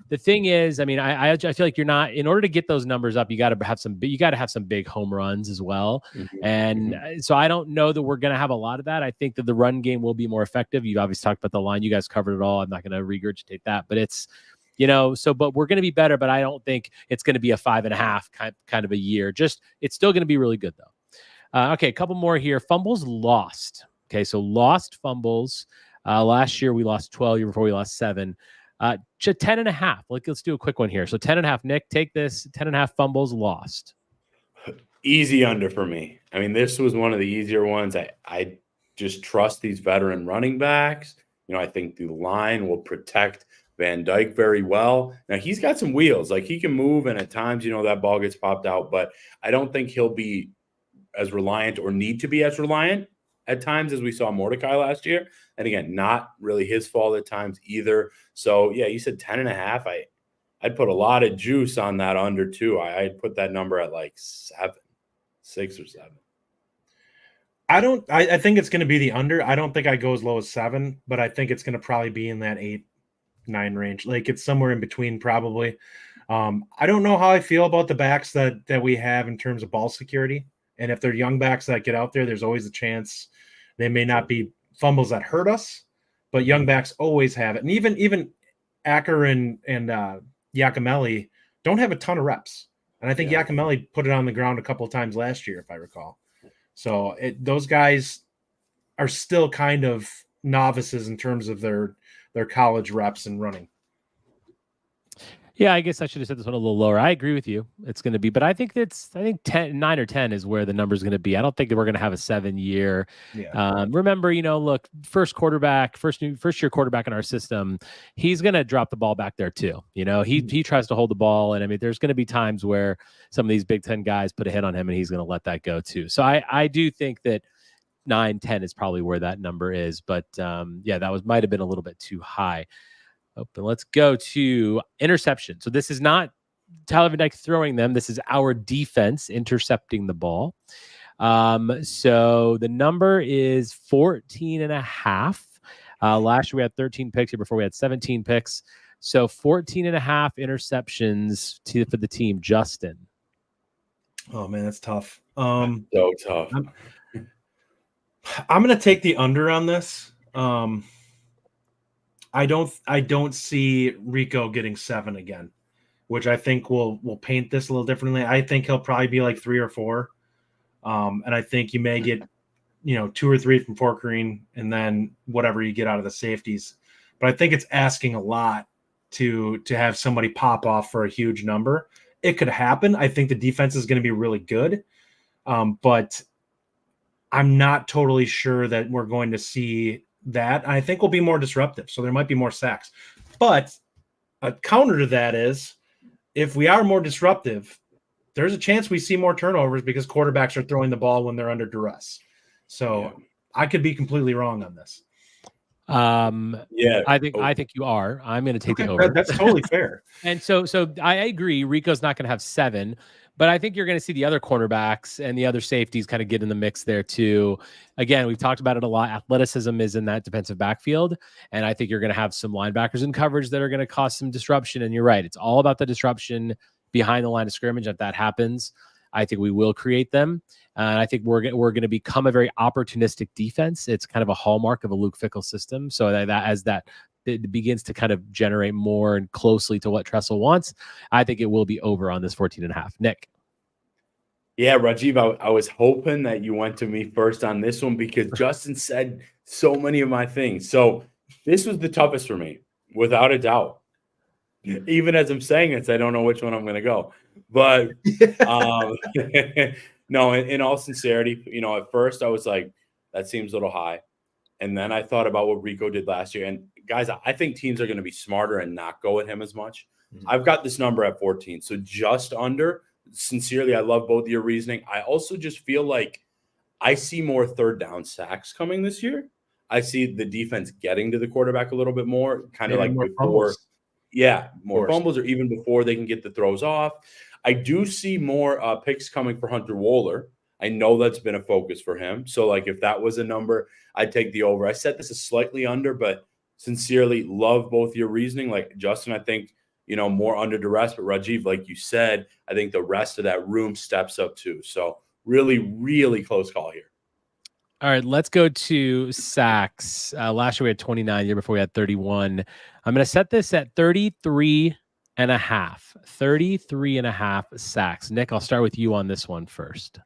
the thing is, I mean, I feel like you're not, in order to get those numbers up, you got to have some big home runs as well. Mm-hmm. And so I don't know that we're going to have a lot of that. I think that the run game will be more effective. You've obviously talked about the line. You guys covered it all. I'm not going to regurgitate that, but it's, but we're going to be better, but I don't think it's going to be a 5.5 kind of a year. It's still going to be really good though. Okay. A couple more here. Fumbles lost. Okay. So lost fumbles. Last year we lost 12, year before we lost 7. 10.5. Let's do a quick one here. So 10.5. Nick, take this. 10.5 fumbles lost. Easy under for me. I mean, this was one of the easier ones. I just trust these veteran running backs. I think the line will protect Van Dyke very well. Now, he's got some wheels. He can move, and at times, that ball gets popped out. But I don't think he'll be as reliant or need to be as reliant at times as we saw Mordecai last year. And again, not really his fault at times either. So, yeah, you said 10.5. I'd put a lot of juice on that under too. I'd put that number at 6 or 7. I think it's going to be the under. I don't think I go as low as 7, but I think it's going to probably be in that 8-9 range. It's somewhere in between probably. I don't know how I feel about the backs that we have in terms of ball security. And if they're young backs that get out there's always a chance they may not be fumbles that hurt us, but young backs always have it. And even Acker and Yakimelli don't have a ton of reps. And I think Yakimelli put it on the ground a couple of times last year, if I recall. So those guys are still kind of novices in terms of their college reps and running. Yeah, I guess I should have said this one a little lower. I agree with you. It's going to be, but I think 9 or 10 is where the number is going to be. I don't think that we're going to have a 7-year. Yeah. Remember, look, first year quarterback in our system, he's going to drop the ball back there too. He tries to hold the ball, and I mean, there's going to be times where some of these Big Ten guys put a hit on him, and he's going to let that go too. So I do think that 9, 10 is probably where that number is, but yeah, that might have been a little bit too high. But let's go to interception. So this is not Tyler Van Dyke throwing them. This is our defense intercepting the ball. So the number is 14.5. Last year we had 13 picks. Year before we had 17 picks. So 14.5 interceptions for the team. Justin. Oh man, that's tough. So tough. I'm going to take the under on this. I don't see Rico getting 7 again, which I think will paint this a little differently. I think he'll probably be like 3 or 4. And I think you may get, 2 or 3 from Fort Greene and then whatever you get out of the safeties. But I think it's asking a lot to have somebody pop off for a huge number. It could happen. I think the defense is going to be really good. But I'm not totally sure that we're going to see that. I think will be more disruptive. So there might be more sacks. But a counter to that is if we are more disruptive, there's a chance we see more turnovers because quarterbacks are throwing the ball when they're under duress. So I could be completely wrong on this. Yeah, I think you are. I'm going to take the over. That's totally fair. And so I agree. Rico's not going to have 7, but I think you're going to see the other cornerbacks and the other safeties kind of get in the mix there too. Again, we've talked about it a lot. Athleticism is in that defensive backfield, and I think you're going to have some linebackers in coverage that are going to cause some disruption. And you're right; it's all about the disruption behind the line of scrimmage. If that happens, I think we will create them. And I think we're going to become a very opportunistic defense. It's kind of a hallmark of a Luke Fickell system. So that it begins to kind of generate more and closely to what Tressel wants, I think it will be over on this 14.5. Nick. Yeah, Rajiv, I was hoping that you went to me first on this one because Justin said so many of my things. So this was the toughest for me, without a doubt. Even as I'm saying this, I don't know which one I'm going to go. But no, in all sincerity, at first I was like, that seems a little high. And then I thought about what Rico did last year. And guys, I think teams are going to be smarter and not go at him as much. Mm-hmm. I've got this number at 14. So just under. Sincerely, I love both of your reasoning. I also just feel like I see more third down sacks coming this year. I see the defense getting to the quarterback a little bit more, kind of like before. Fumbles. Yeah, more fumbles or even before they can get the throws off. I do see more picks coming for Hunter Wohler. I know that's been a focus for him. So, like, if that was a number, I'd take the over. I set this as slightly under, but sincerely love both your reasoning. Like, Justin, I think, more under duress. But, Rajiv, like you said, I think the rest of that room steps up too. So, really, really close call here. All right, let's go to sacks. Last year we had 29. Year before we had 31. I'm going to set this at 33.5. 33.5 sacks. Nick, I'll start with you on this one first.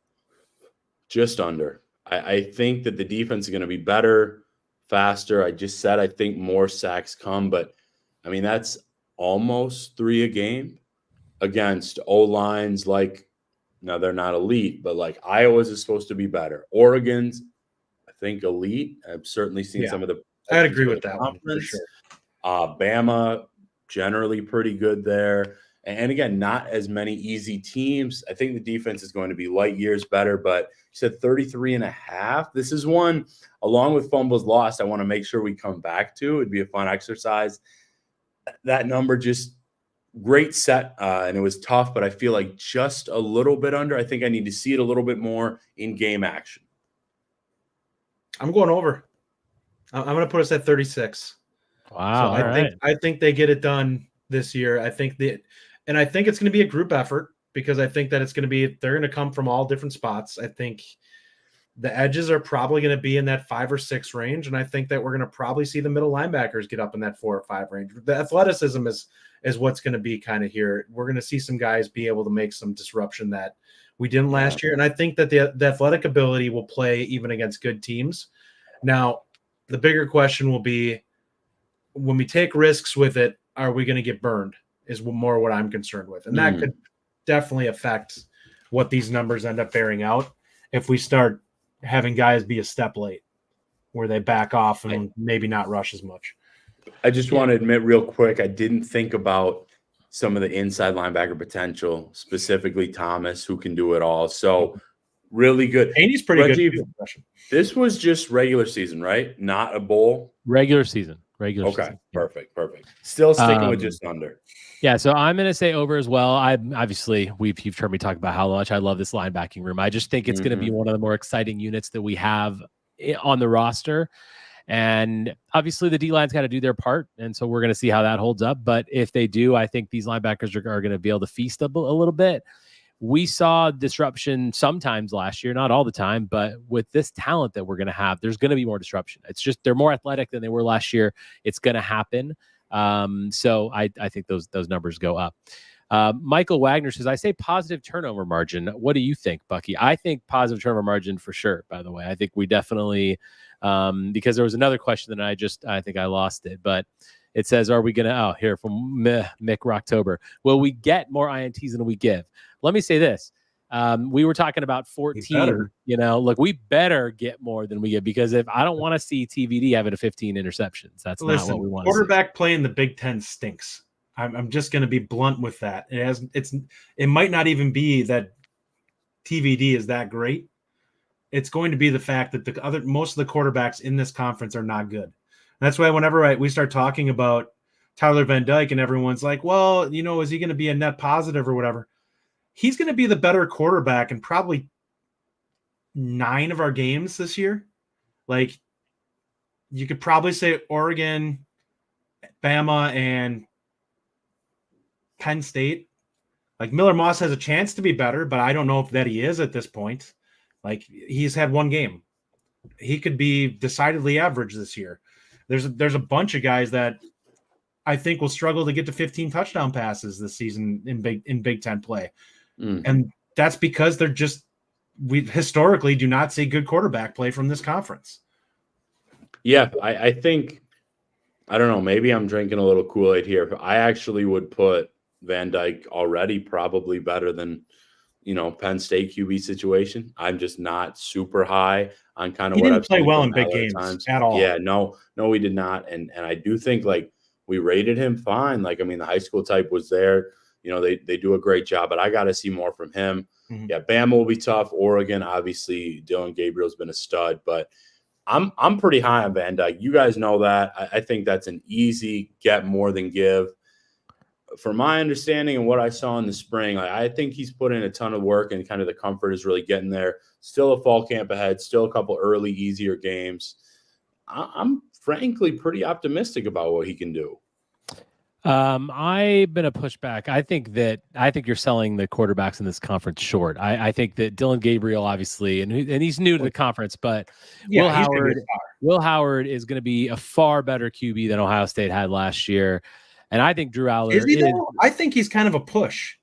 Just under. I think that the defense is going to be better, faster. I just said I think more sacks come, but I mean that's almost 3 a game against O-lines like, now they're not elite, but like Iowa's is supposed to be better. Oregon's, I think, elite. I've certainly seen some of the. I'd agree with that one for sure. Bama, generally pretty good there. And again, not as many easy teams. I think the defense is going to be light years better, but you said 33.5. This is one, along with fumbles lost, I want to make sure we come back to. It'd be a fun exercise. That number just great set, and it was tough, but I feel like just a little bit under. I think I need to see it a little bit more in game action. I'm going over. I'm going to put us at 36. Wow. So I think they get it done this year. I think it's going to be a group effort because I think that they're going to come from all different spots. I think the edges are probably going to be in that 5 or 6 range. And I think that we're going to probably see the middle linebackers get up in that 4 or 5 range. The athleticism is what's going to be kind of here. We're going to see some guys be able to make some disruption that we didn't last year. And I think that the athletic ability will play even against good teams. Now, the bigger question will be when we take risks with it, are we going to get burned? is more what I'm concerned with. And that could definitely affect what these numbers end up bearing out if we start having guys be a step late where they back off and maybe not rush as much. I just want to admit real quick, I didn't think about some of the inside linebacker potential, specifically Thomas, who can do it all. So really good. And he's pretty Rajiv, good. This was just regular season, right? Not a bowl? Regular season. Okay, perfect. Still sticking with just under. Yeah, so I'm going to say over as well. You've heard me talk about how much I love this linebacking room. I just think it's going to be one of the more exciting units that we have on the roster. And obviously the D-line's got to do their part. And so we're going to see how that holds up. But if they do, I think these linebackers are going to be able to feast a little bit. We saw disruption sometimes last year, not all the time, but with this talent that we're going to have, there's going to be more disruption. It's just they're more athletic than they were last year. It's going to happen. So I think those numbers go up. Michael Wagner says, I say positive turnover margin. What do you think, Bucky? I think positive turnover margin for sure, by the way. I think we definitely, because there was another question that I think I lost it, but it says, are we going to, here from Mick Rocktober, will we get more INTs than we give? Let me say this. We were talking about 14, look, we better get more than we get, because if I don't want to see TVD having a 15 interceptions, that's not what we want. Quarterback play in the Big Ten stinks. I'm just going to be blunt with that. It might not even be that TVD is that great. It's going to be the fact that most of the quarterbacks in this conference are not good. And that's why whenever we start talking about Tyler Van Dyke and everyone's like, well, is he going to be a net positive or whatever? He's going to be the better quarterback in probably 9 of our games this year. Like, you could probably say Oregon, Bama, and Penn State. Like, Miller Moss has a chance to be better, but I don't know if that he is at this point. Like, he's had 1 game. He could be decidedly average this year. There's a bunch of guys that I think will struggle to get to 15 touchdown passes this season in Big Ten play. And that's because we historically do not see good quarterback play from this conference. Yeah, I think, I don't know, maybe I'm drinking a little Kool-Aid here, but I actually would put Van Dyke already probably better than, Penn State QB situation. I'm just not super high on kind of what I've seen. He didn't play well in big games at all. Yeah, no, he did not. And I do think, like, we rated him fine. Like, I mean, the high school type was there. They do a great job, but I got to see more from him. Mm-hmm. Yeah, Bama will be tough. Oregon, obviously, Dylan Gabriel's been a stud, but I'm pretty high on Van Dyke. You guys know that. I think that's an easy get more than give. From my understanding and what I saw in the spring, I think he's put in a ton of work, and kind of the comfort is really getting there. Still a fall camp ahead, still a couple early, easier games. I'm frankly pretty optimistic about what he can do. I've been a pushback. I think you're selling the quarterbacks in this conference short. I think that Dylan Gabriel, obviously, and he's new to the conference, but Will Howard is going to be a far better QB than Ohio State had last year. And I think Drew Aller I think he's kind of a push.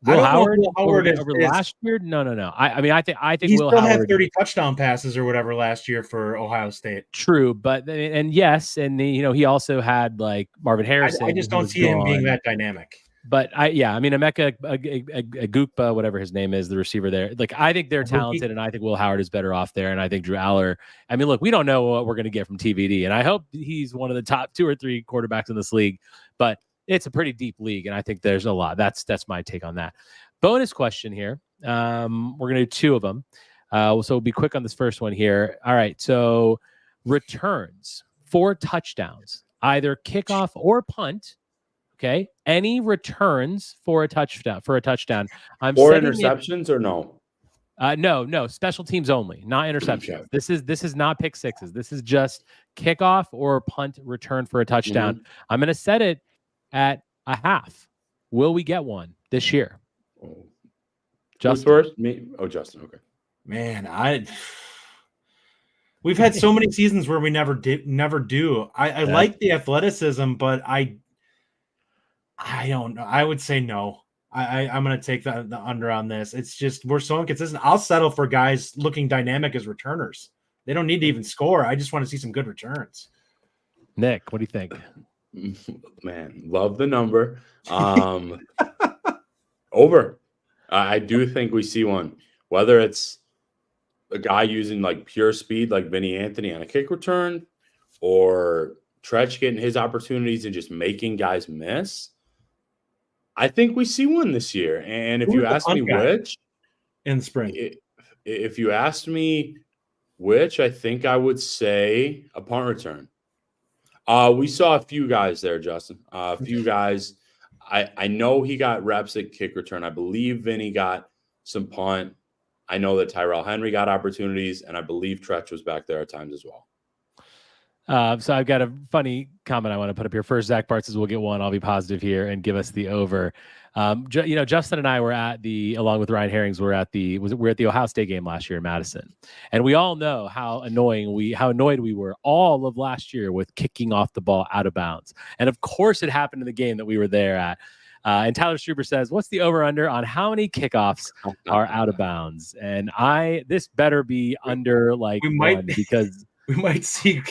Will Howard over last year? No. I think he Will still Howard had 30 touchdown passes or whatever last year for Ohio State. True, but yes, and he also had like Marvin Harrison. I just don't see him being that dynamic. But Emeka Agukpa, whatever his name is, the receiver there. Like, I think they're talented, and I think Will Howard is better off there. And I think Drew Aller. I mean, look, we don't know what we're going to get from TVD, and I hope he's one of the top 2 or 3 quarterbacks in this league. But it's a pretty deep league, and I think there's a lot. That's my take on that. Bonus question here. We're going to do 2 of them. So we'll be quick on this first one here. All right. So returns for touchdowns, either kickoff or punt. Okay. Any returns for a touchdown? Or interceptions or no? No. Special teams only, not interceptions. Okay. This is not pick sixes. This is just kickoff or punt return for a touchdown. Mm-hmm. I'm going to set it at a half. Will we get one this year? Justin first? Me? Oh, Justin. Okay. Man, we've had so many seasons where we never do. I like the athleticism, but I don't know. I would say no. I'm going to take the under on this. It's just we're so inconsistent. I'll settle for guys looking dynamic as returners. They don't need to even score. I just want to see some good returns. Nick, what do you think? Man, love the number. Over. I do think we see one. Whether it's a guy using like pure speed like Vinny Anthony on a kick return, or Tretch getting his opportunities and just making guys miss. I think we see one this year. And if you ask me which in the spring, if you asked me which, I think I would say a punt return. We saw a few guys there, Justin. A few guys. I know he got reps at kick return. I believe Vinny got some punt. I know that Tyrell Henry got opportunities, and I believe Tretch was back there at times as well. So I've got a funny comment I want to put up here. First, Zach Bart says we'll get one. I'll be positive here and give us the over. Justin and I were along with Ryan Herrings, we're at the Ohio State game last year in Madison, and we all know how annoyed we were all of last year with kicking off the ball out of bounds. And of course, it happened in the game that we were there at. And Tyler Struber says, "What's the over under on how many kickoffs are out of bounds?" And this better be under one, because we might see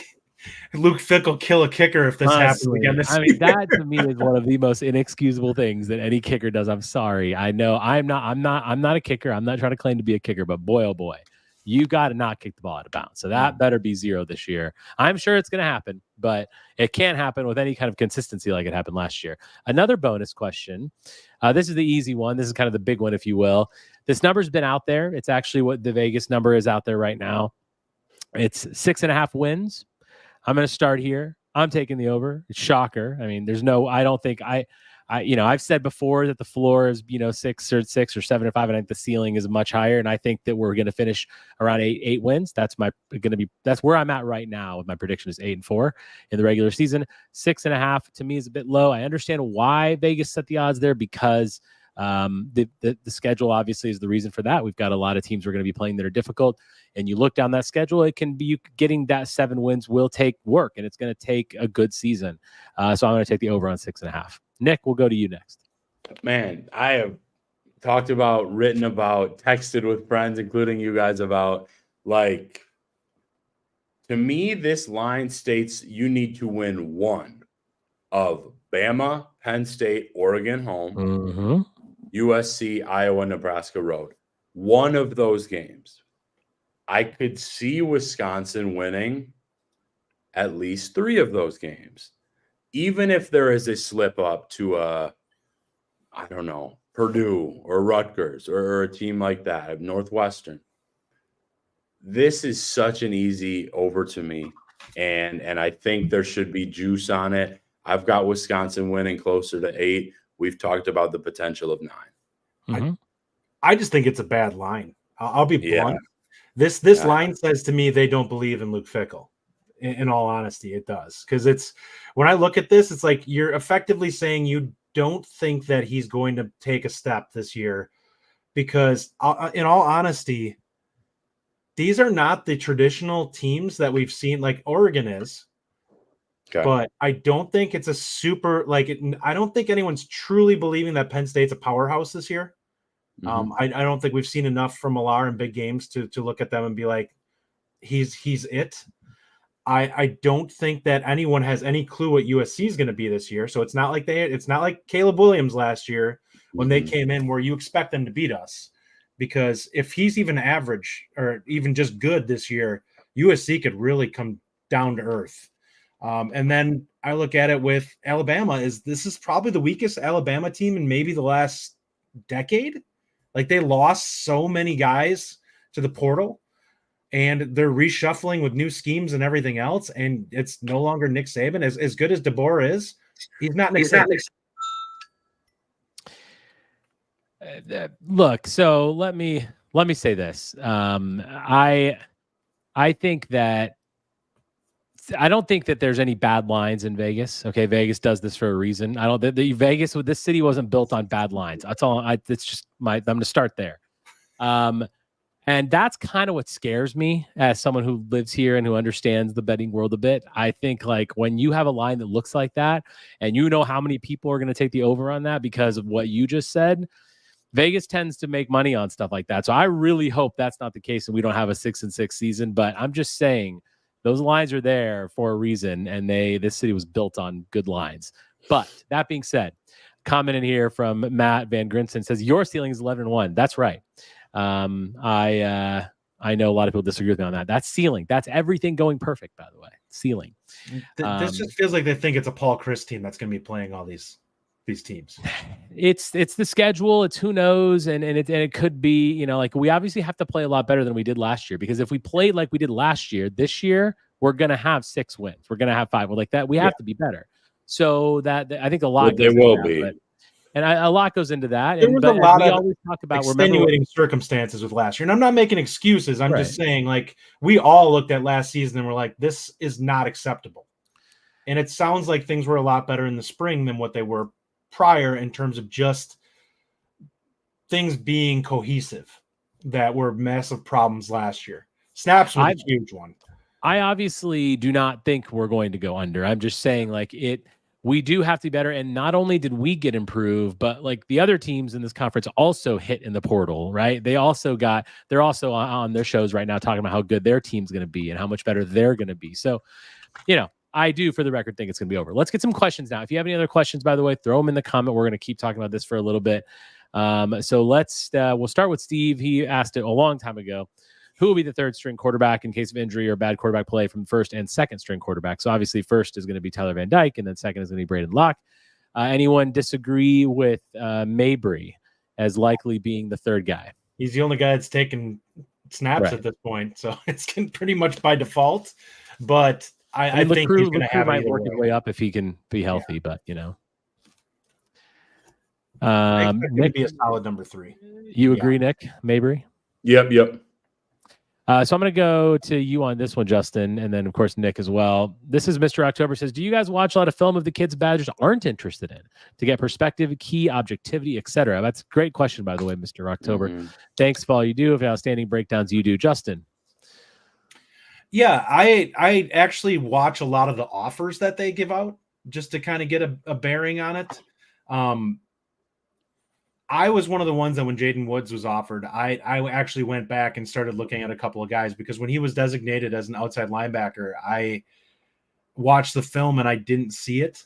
Luke Fickell kill a kicker if this happens again this year. That to me is one of the most inexcusable things that any kicker does. I'm sorry. I know I'm not a kicker. I'm not trying to claim to be a kicker, but boy, oh boy, you got to not kick the ball out of bounds. So that better be 0 this year. I'm sure it's going to happen, but it can't happen with any kind of consistency like it happened last year. Another bonus question. This is the easy one. This is kind of the big one, if you will. This number's been out there. It's actually what the Vegas number is out there right now. It's 6.5 wins. I'm going to start here. I'm taking the over. It's shocker. I mean, I don't think I've said before that the floor is, 6 or 7 or 5. And I think the ceiling is much higher. And I think that we're going to finish around eight wins. That's where I'm at right now. My prediction is 8-4 in the regular season. 6.5 to me is a bit low. I understand why Vegas set the odds there, because the schedule obviously is the reason for that. We've got a lot of teams we're going to be playing that are difficult, and you look down that schedule, it can be getting that 7 wins will take work, and it's going to take a good season. So I'm going to take the over on 6.5. Nick, we'll go to you next. Man, I have talked about, written about, texted with friends, including you guys, about, to me, this line states you need to win one of Bama, Penn State, Oregon home, USC, Iowa, Nebraska road. One of those games. I could see Wisconsin winning at least 3 of those games. Even if there is a slip up to Purdue or Rutgers or a team like that, Northwestern. This is such an easy over to me. And I think there should be juice on it. I've got Wisconsin winning closer to 8. We've talked about the potential of 9. Mm-hmm. I just think it's a bad line. I'll be blunt. This line says to me they don't believe in Luke Fickell. In all honesty, it does. Because when I look at this, it's like you're effectively saying you don't think that he's going to take a step this year. Because in all honesty, these are not the traditional teams that we've seen like Oregon is. Okay. But I don't think it's a super I don't think anyone's truly believing that Penn State's a powerhouse this year. Mm-hmm. I don't think we've seen enough from Millar in big games to look at them and be like, he's it. I don't think that anyone has any clue what USC is going to be this year. So it's not like Caleb Williams last year when they came in, where you expect them to beat us. Because if he's even average or even just good this year, USC could really come down to earth. And then I look at it with Alabama. This is probably the weakest Alabama team in maybe the last decade. Like, they lost so many guys to the portal, and they're reshuffling with new schemes and everything else. And it's no longer Nick Saban. As good as DeBoer is, he's not Nick Saban. Look, so let me say this. I think that I don't think that there's any bad lines in Vegas. Okay, Vegas does this for a reason. I don't. Vegas, with this city, wasn't built on bad lines. That's all. It's just I'm going to start there, and that's kind of what scares me as someone who lives here and who understands the betting world a bit. I think when you have a line that looks like that, and you know how many people are going to take the over on that because of what you just said. Vegas tends to make money on stuff like that. So I really hope that's not the case and we don't have a 6-6 season. But I'm just saying, Those lines are there for a reason, and this city was built on good lines. But that being said, comment in here from Matt Van Grinson says your ceiling is 11-1. That's right. I know a lot of people disagree with me on that. That's ceiling. That's everything going perfect, by the way. Ceiling. This just feels like they think it's a Paul Chris team that's going to be playing all these teams. It's the schedule. It's who knows, and it could be, like we obviously have to play a lot better than we did last year, because if we played like we did last year, this year we're gonna have 6 wins. We're gonna have 5. Like that, we have to be better. So that I think a lot. They will be. And a lot goes into that. There was a lot of always talk about extenuating circumstances with last year. And I'm not making excuses. I'm just saying, like, we all looked at last season and we're like, this is not acceptable. And it sounds like things were a lot better in the spring than what they were prior in terms of just things being cohesive that were massive problems last year. Snaps was a huge one. I obviously do not think we're going to go under. I'm just saying, like, we do have to be better. And not only did we get improved, but like the other teams in this conference also hit in the portal, right? They're also on their shows right now talking about how good their team's going to be and how much better they're going to be. So, I do, for the record, think it's going to be over. Let's get some questions now. If you have any other questions, by the way, throw them in the comment. We're going to keep talking about this for a little bit. So we'll start with Steve. He asked it a long time ago. Who will be the third string quarterback in case of injury or bad quarterback play from first and second string quarterback? So obviously first is going to be Tyler Van Dyke, and then second is going to be Braden Locke. Anyone disagree with Mabry as likely being the third guy? He's the only guy that's taken snaps at this point, so it's pretty much by default. But I think he's going to have might work his way up if he can be healthy, but I expect him to be a solid number 3. You agree, Nick? Mabry? Yep. So I'm going to go to you on this one, Justin, and then, of course, Nick as well. This is Mr. October says, do you guys watch a lot of film of the kids Badgers aren't interested in to get perspective, key, objectivity, etc.? That's a great question, by the way, Mr. October. Mm-hmm. Thanks for all you do. For outstanding breakdowns you do. Justin? Yeah, I actually watch a lot of the offers that they give out just to kind of get a bearing on it. I was one of the ones that when Jaden Woods was offered, I actually went back and started looking at a couple of guys, because when he was designated as an outside linebacker, I watched the film and I didn't see it.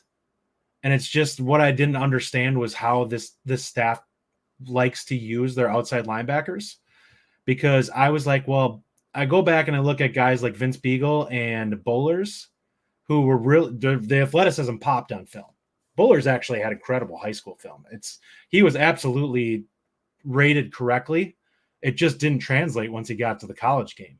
And it's just what I didn't understand was how this staff likes to use their outside linebackers, because I was like, well, I go back and I look at guys like Vince Beagle and Bowlers, who were the athleticism popped on film. Bowlers actually had incredible high school film. He was absolutely rated correctly. It just didn't translate once he got to the college game.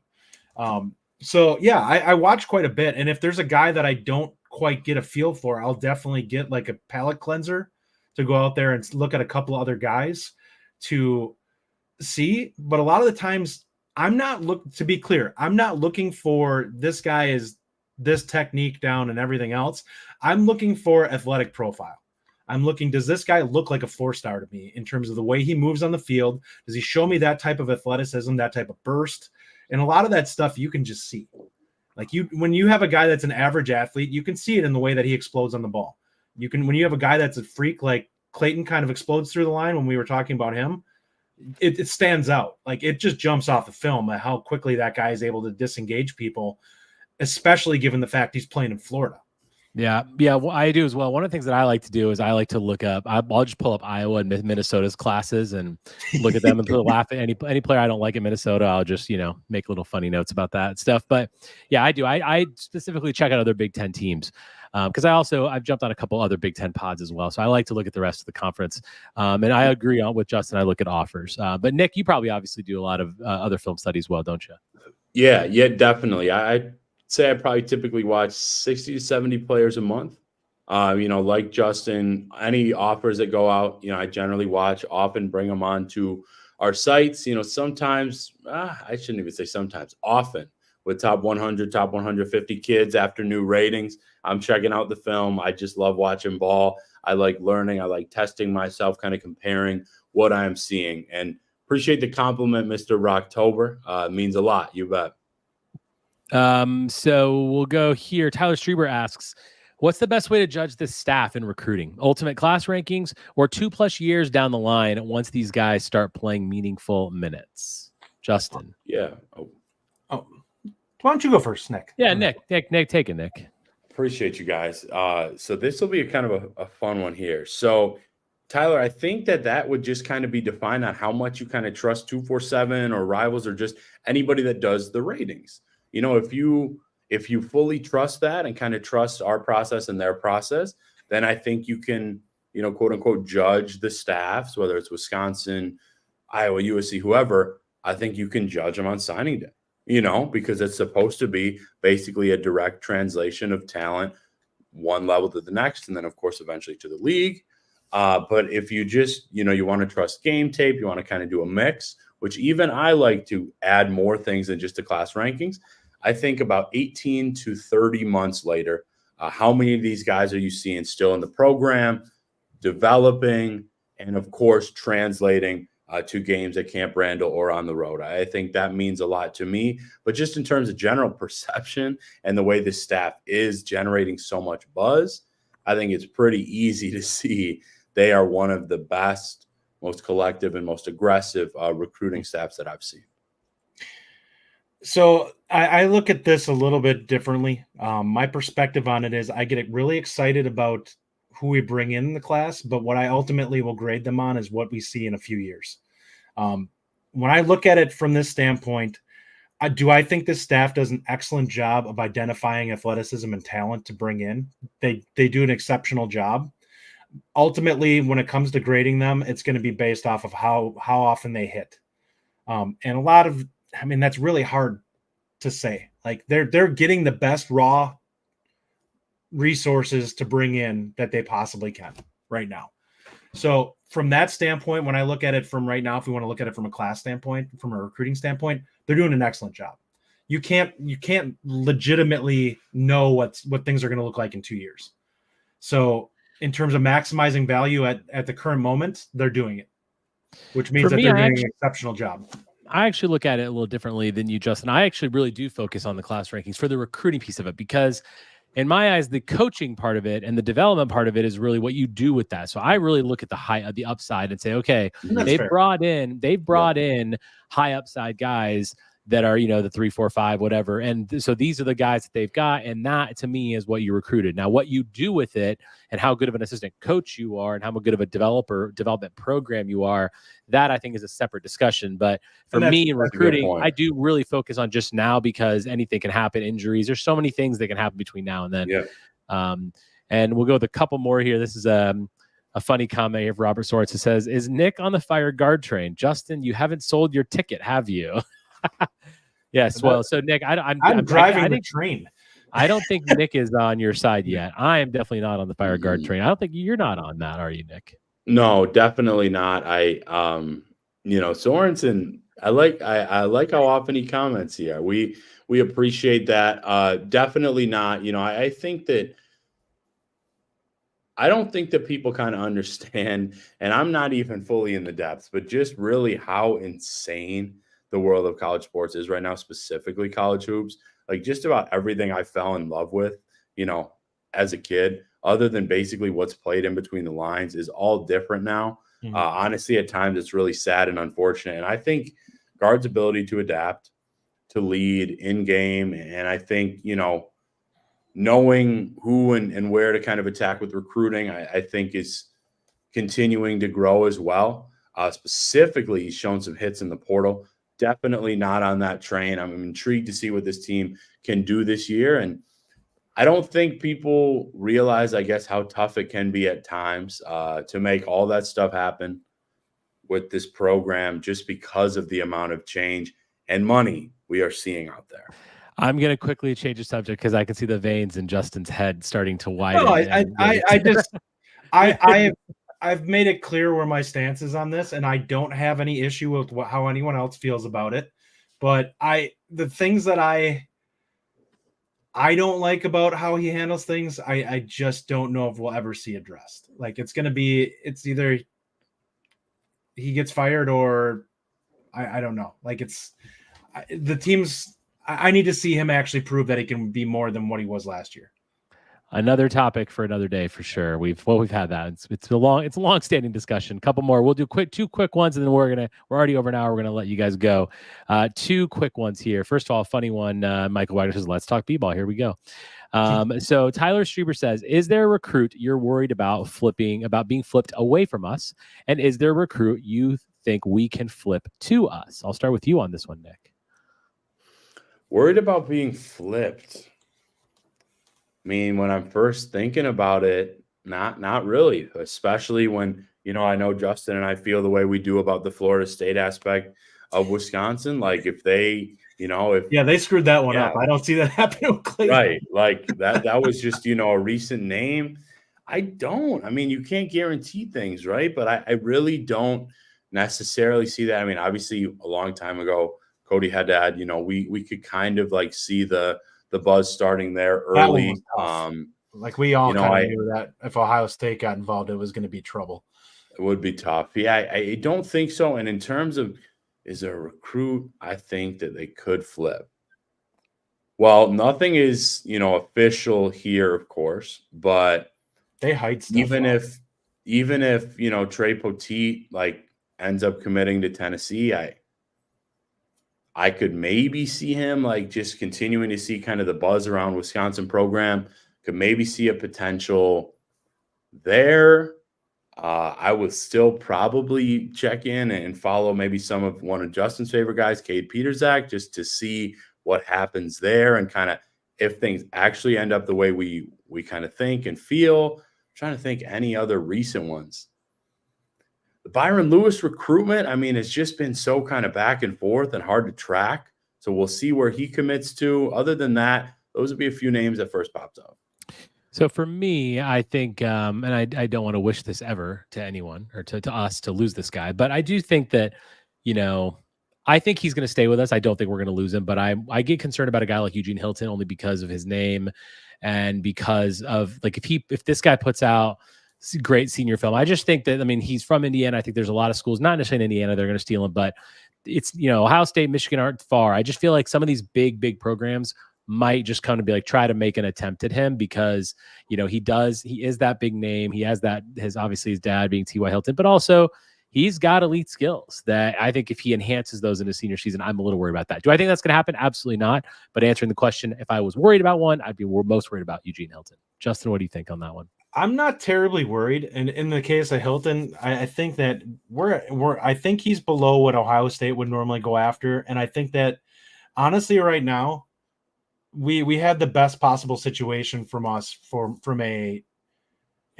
So yeah, I watch quite a bit. And if there's a guy that I don't quite get a feel for, I'll definitely get like a palate cleanser to go out there and look at a couple other guys to see. But a lot of the times I'm not looking for this guy is this technique down and everything else. I'm looking for athletic profile. I'm looking, does this guy look like a 4-star to me in terms of the way he moves on the field? Does he show me that type of athleticism, that type of burst? And a lot of that stuff you can just see. Like when you have a guy that's an average athlete, you can see it in the way that he explodes on the ball. When you have a guy that's a freak, like Clayton kind of explodes through the line when we were talking about him, it stands out. Like it just jumps off the film at how quickly that guy is able to disengage people, especially given the fact he's playing in Florida. Yeah. Well, I do as well. One of the things that I like to do is I like to look up. I'll just pull up Iowa and Minnesota's classes and look at them and laugh at any player I don't like in Minnesota. I'll just make little funny notes about that stuff. But yeah, I do. I specifically check out other Big Ten teams because I've jumped on a couple other Big Ten pods as well. So I like to look at the rest of the conference. And I agree with Justin. I look at offers. But Nick, you probably obviously do a lot of other film studies as well, don't you? Yeah, definitely. I say I probably typically watch 60 to 70 players a month. Like Justin, any offers that go out, I generally watch, often bring them on to our sites. Sometimes, I shouldn't even say sometimes, often with top 100, top 150 kids after new ratings. I'm checking out the film. I just love watching ball. I like learning. I like testing myself, kind of comparing what I'm seeing. And appreciate the compliment, Mr. Rocktober. It means a lot. You bet. So we'll go here. Tyler Strieber asks, what's the best way to judge this staff in recruiting? Ultimate class rankings or 2+ years down the line once these guys start playing meaningful minutes? Justin. Yeah. Why don't you go first, Nick? Yeah, Nick, take it, Nick. Appreciate you guys. So this will be kind of a fun one here. So Tyler, I think that would just kind of be defined on how much you kind of trust 247 or Rivals or just anybody that does the ratings. You know, if you fully trust that and kind of trust our process and their process, then I think you can, you know, quote unquote, judge the staffs, whether it's Wisconsin, Iowa, USC, whoever. I think you can judge them on signing day, you know, because it's supposed to be basically a direct translation of talent, one level to the next, and then, of course, eventually to the league. But if you just, you know, you want to trust game tape, you want to kind of do a mix, which even I like to add more things than just the class rankings. I think about 18 to 30 months later, how many of these guys are you seeing still in the program, developing, and, of course, translating to games at Camp Randall or on the road? I think that means a lot to me. But just in terms of general perception and the way this staff is generating so much buzz, I think it's pretty easy to see they are one of the best, most collective, and most aggressive recruiting staffs that I've seen. So I look at this a little bit differently. My perspective on it is I get really excited about who we bring in the class, but what I ultimately will grade them on is what we see in a few years. When I look at it from this standpoint, I think this staff does an excellent job of identifying athleticism and talent to bring in. They do an exceptional job. Ultimately, when it comes to grading them, it's going to be based off of how often they hit. And a lot of, I mean, that's really hard to say. Like they're getting the best raw resources to bring in that they possibly can right now. So from that standpoint, when I look at it from right now, if we want to look at it from a class standpoint, from a recruiting standpoint, they're doing an excellent job. You can't legitimately know what things are going to look like in 2 years. So in terms of maximizing value at the current moment, they're doing it, which means they're doing an exceptional job. I actually look at it a little differently than you, Justin. I actually really do focus on the class rankings for the recruiting piece of it, because in my eyes, the coaching part of it and the development part of it is really what you do with that. So I really look at the upside and say, okay, they've brought in high upside guys that are, you know, the 3, 4, 5, whatever. And so these are the guys that they've got. And that to me is what you recruited. Now, what you do with it and how good of an assistant coach you are and how good of a development program you are, that I think is a separate discussion. But for me in recruiting, I do really focus on just now, because anything can happen, injuries. There's so many things that can happen between now and then. Yeah. And we'll go with a couple more here. This is a funny comment here from Robert Swartz. It says, is Nick on the fire guard train? Justin, you haven't sold your ticket, have you? Yes. Well, so Nick, I'm driving the train. I don't think Nick is on your side yet. I am definitely not on the fire guard train. I don't think you're not on that, are you, Nick? No, definitely not. You know, Sorensen, I like how often he comments here. We appreciate that. Definitely not. You know, I think that I don't think that people kind of understand, and I'm not even fully in the depths, but just really how insane the world of college sports is right now, specifically college hoops. Like just about everything I fell in love with, you know, as a kid, other than basically what's played in between the lines, is all different now. Mm-hmm. Honestly, at times it's really sad and unfortunate. And I think guards' ability to adapt, to lead in game, and I think, you know, knowing who and where to kind of attack with recruiting, I think is continuing to grow as well. Specifically, he's shown some hits in the portal. Definitely not on that train. I'm intrigued to see what this team can do this year. And I don't think people realize, I guess, how tough it can be at times to make all that stuff happen with this program, just because of the amount of change and money we are seeing out there. I'm going to quickly change the subject because I can see the veins in Justin's head starting to widen. No, I've made it clear where my stance is on this, and I don't have any issue with how anyone else feels about it. But the things that I don't like about how he handles things, I just don't know if we'll ever see addressed. Like it's either he gets fired or I don't know. Like the team's. I need to see him actually prove that he can be more than what he was last year. Another topic for another day for sure. We've had that. It's a long standing discussion. A couple more. We'll do two quick ones, and then we're already over an hour. We're gonna let you guys go. Two quick ones here. First of all, a funny one. Michael Wagner says, "Let's talk b-ball." Here we go. So Tyler Strieber says, "Is there a recruit you're worried about being flipped away from us? And is there a recruit you think we can flip to us?" I'll start with you on this one, Nick. Worried about being flipped. I mean, when I'm first thinking about it, not really, especially when, I know Justin and I feel the way we do about the Florida State aspect of Wisconsin. Like if they, they screwed that one up. I don't see that happening with Clayton. Right. Like that was just, a recent name. I mean, you can't guarantee things, right? But I really don't necessarily see that. I mean, obviously a long time ago, Cody had to add, we could kind of like see the buzz starting there early. Like we all kind of knew that if Ohio State got involved, it was going to be trouble. It would be tough. Yeah, I don't think so. And in terms of, is there a recruit I think that they could flip? Well, nothing is, official here, of course, but they hide stuff. Even if Trey Poteet like ends up committing to Tennessee, I could maybe see him like just continuing to see kind of the buzz around Wisconsin program. Could maybe see a potential there. I would still probably check in and follow maybe one of Justin's favorite guys, Cade Peterzak, just to see what happens there and kind of if things actually end up the way we kind of think and feel. I'm trying to think any other recent ones. The Byron Lewis recruitment, I mean, it's just been so kind of back and forth and hard to track. So we'll see where he commits to. Other than that, those would be a few names that first popped up. So for me, I think, and I don't want to wish this ever to anyone or to us to lose this guy, but I do think that, I think he's going to stay with us. I don't think we're going to lose him, but I get concerned about a guy like Eugene Hilton only because of his name and because of like if this guy puts out great senior film, I just think that, I mean, he's from Indiana. I think there's a lot of schools, not necessarily in Indiana, they're going to steal him, but it's, Ohio State, Michigan aren't far. I just feel like some of these big programs might just come to be like, try to make an attempt at him because, he is that big name. He has obviously his dad being T.Y. Hilton, but also he's got elite skills that I think if he enhances those in his senior season, I'm a little worried about that. Do I think that's going to happen? Absolutely not. But answering the question, if I was worried about one, I'd be most worried about Eugene Hilton. Justin, what do you think on that one? I'm not terribly worried. And in the case of Hilton, I think that I think he's below what Ohio State would normally go after. And I think that honestly, right now, we had the best possible situation from a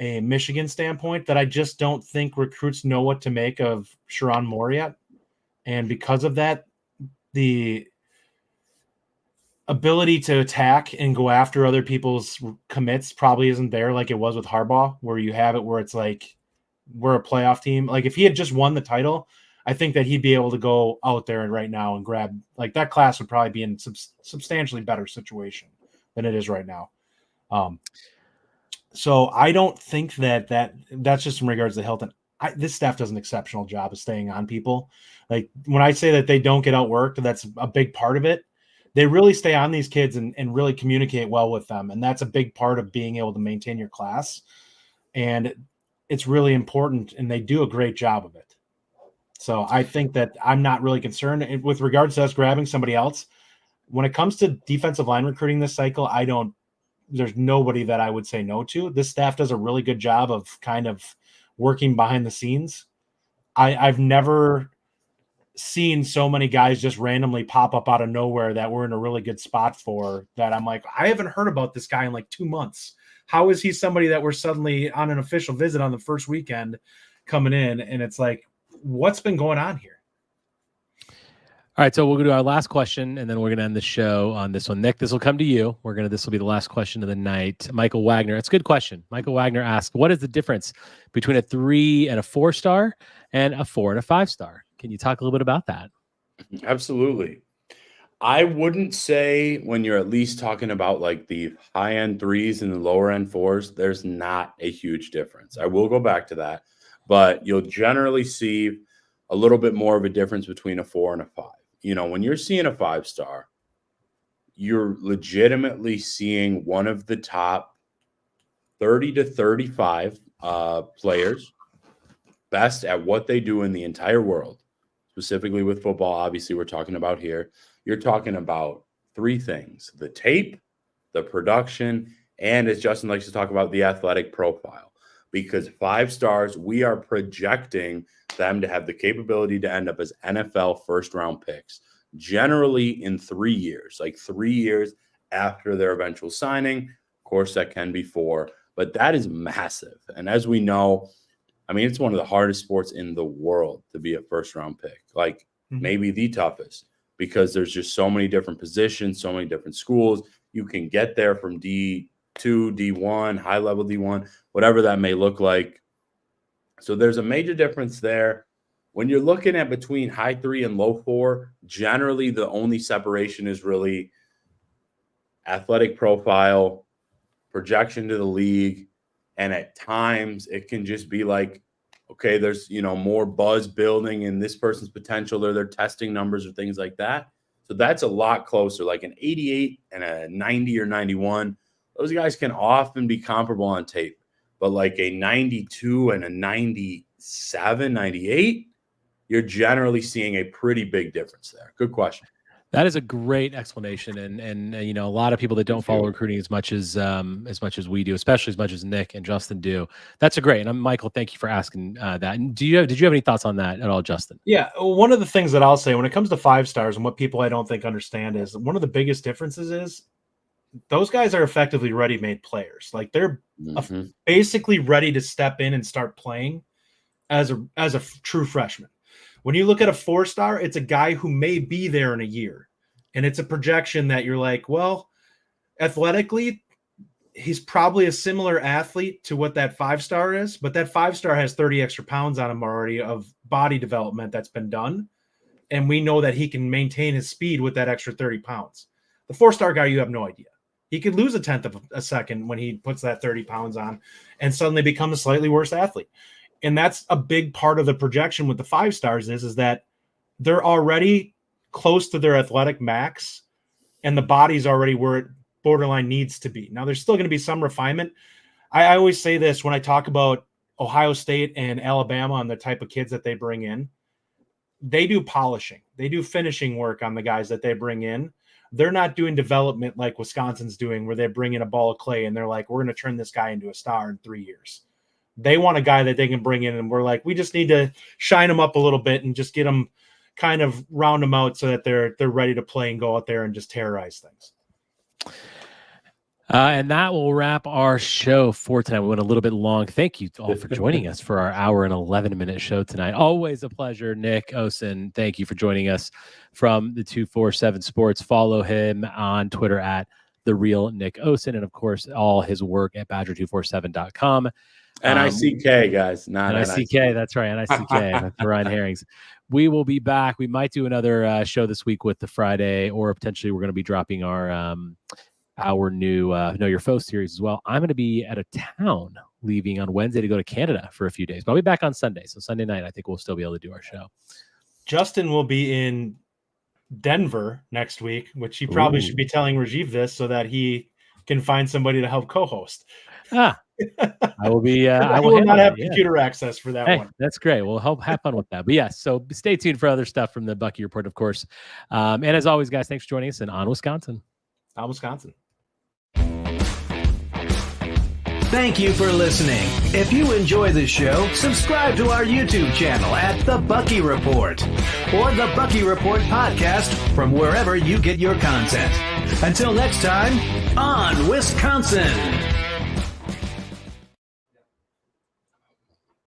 Michigan standpoint that I just don't think recruits know what to make of Sharon Moore yet. And because of that, the ability to attack and go after other people's commits probably isn't there like it was with Harbaugh, where you have it where it's like we're a playoff team. Like if he had just won the title, I think that he'd be able to go out there and right now and grab, like that class would probably be in substantially better situation than it is right now. So I don't think that's just in regards to Hilton. This staff does an exceptional job of staying on people. Like when I say that they don't get outworked, that's a big part of it. They really stay on these kids and really communicate well with them. And that's a big part of being able to maintain your class. And it's really important, and they do a great job of it. So I think that I'm not really concerned with regards to us grabbing somebody else. When it comes to defensive line recruiting this cycle, there's nobody that I would say no to. This staff does a really good job of kind of working behind the scenes. I've never seen so many guys just randomly pop up out of nowhere that we're in a really good spot for, that I'm like, I haven't heard about this guy in like 2 months. How is he somebody that we're suddenly on an official visit on the first weekend coming in? And it's like, what's been going on here? All right, so we'll go to our last question, and then we're going to end the show on this one. Nick, this will come to you. This will be the last question of the night. Michael Wagner, it's a good question. Michael Wagner asked, what is the difference between a 3 and a 4-star and a 4 and a 5-star? Can you talk a little bit about that? Absolutely. I wouldn't say when you're at least talking about like the high-end 3s and the lower-end 4s, there's not a huge difference. I will go back to that, but you'll generally see a little bit more of a difference between a 4 and a 5. When you're seeing a 5-star, you're legitimately seeing one of the top 30 to 35 players, best at what they do in the entire world, specifically with football. Obviously, we're talking about here. You're talking about three things: the tape, the production, and as Justin likes to talk about, the athletic profile. Because 5 stars, we are projecting them to have the capability to end up as NFL first-round picks, generally in 3 years, like 3 years after their eventual signing. Of course, that can be 4, but that is massive. And as we know, I mean, it's one of the hardest sports in the world to be a first-round pick, like maybe the toughest, because there's just so many different positions, so many different schools. You can get there from D2, D1, high-level D1, whatever that may look like. So there's a major difference there. When you're looking at between high 3 and low 4, generally the only separation is really athletic profile, projection to the league, and at times it can just be like, okay, there's, more buzz building in this person's potential, or their testing numbers or things like that. So that's a lot closer. Like an 88 and a 90 or 91, those guys can often be comparable on tape. But like a 92 and a 97, 98, you're generally seeing a pretty big difference there. Good question. That is a great explanation, and a lot of people that don't follow recruiting as much as we do, especially as much as Nick and Justin do. That's a great. And Michael, thank you for asking that. And did you have any thoughts on that at all, Justin? Yeah, one of the things that I'll say when it comes to 5 stars and what people I don't think understand is one of the biggest differences is those guys are effectively ready-made players. Like they're basically ready to step in and start playing as a true freshman. When you look at a 4-star, it's a guy who may be there in a year. And it's a projection that you're like, well, athletically, he's probably a similar athlete to what that 5-star is. But that 5-star has 30 extra pounds on him already of body development that's been done. And we know that he can maintain his speed with that extra 30 pounds. The 4-star guy, you have no idea. He could lose a tenth of a second when he puts that 30 pounds on and suddenly become a slightly worse athlete. And that's a big part of the projection with the 5 stars is that they're already close to their athletic max and the body's already where it borderline needs to be. Now, there's still going to be some refinement. I always say this when I talk about Ohio State and Alabama and the type of kids that they bring in. They do polishing. They do finishing work on the guys that they bring in. They're not doing development like Wisconsin's doing where they bring in a ball of clay and they're like, we're going to turn this guy into a star in 3 years. They want a guy that they can bring in, and we're like, we just need to shine them up a little bit and just get them kind of round them out so that they're ready to play and go out there and just terrorize things. And that will wrap our show for tonight. We went a little bit long. Thank you all for joining us for our hour and 11-minute show tonight. Always a pleasure. Nick Osen, thank you for joining us from the 247 Sports. Follow him on Twitter at @TheRealNickOsen, and of course, all his work at Badger247.com. NICK, guys. Not NICK. That's right. NICK. That's Ryan Herrings. We will be back. We might do another show this week with the Friday, or potentially we're going to be dropping our new Know Your Foe series as well. I'm going to be out of town leaving on Wednesday to go to Canada for a few days, but I'll be back on Sunday. So Sunday night, I think we'll still be able to do our show. Justin will be in Denver next week, which he probably should be telling Rajiv this so that he can find somebody to help co-host. I will be. I will not have computer access for that one. That's great. We'll have fun with that. But yes, so stay tuned for other stuff from the Bucky Report, of course. And as always, guys, thanks for joining us. And on Wisconsin. On Wisconsin. Thank you for listening. If you enjoy the show, subscribe to our YouTube channel at The Bucky Report or The Bucky Report Podcast from wherever you get your content. Until next time, on Wisconsin.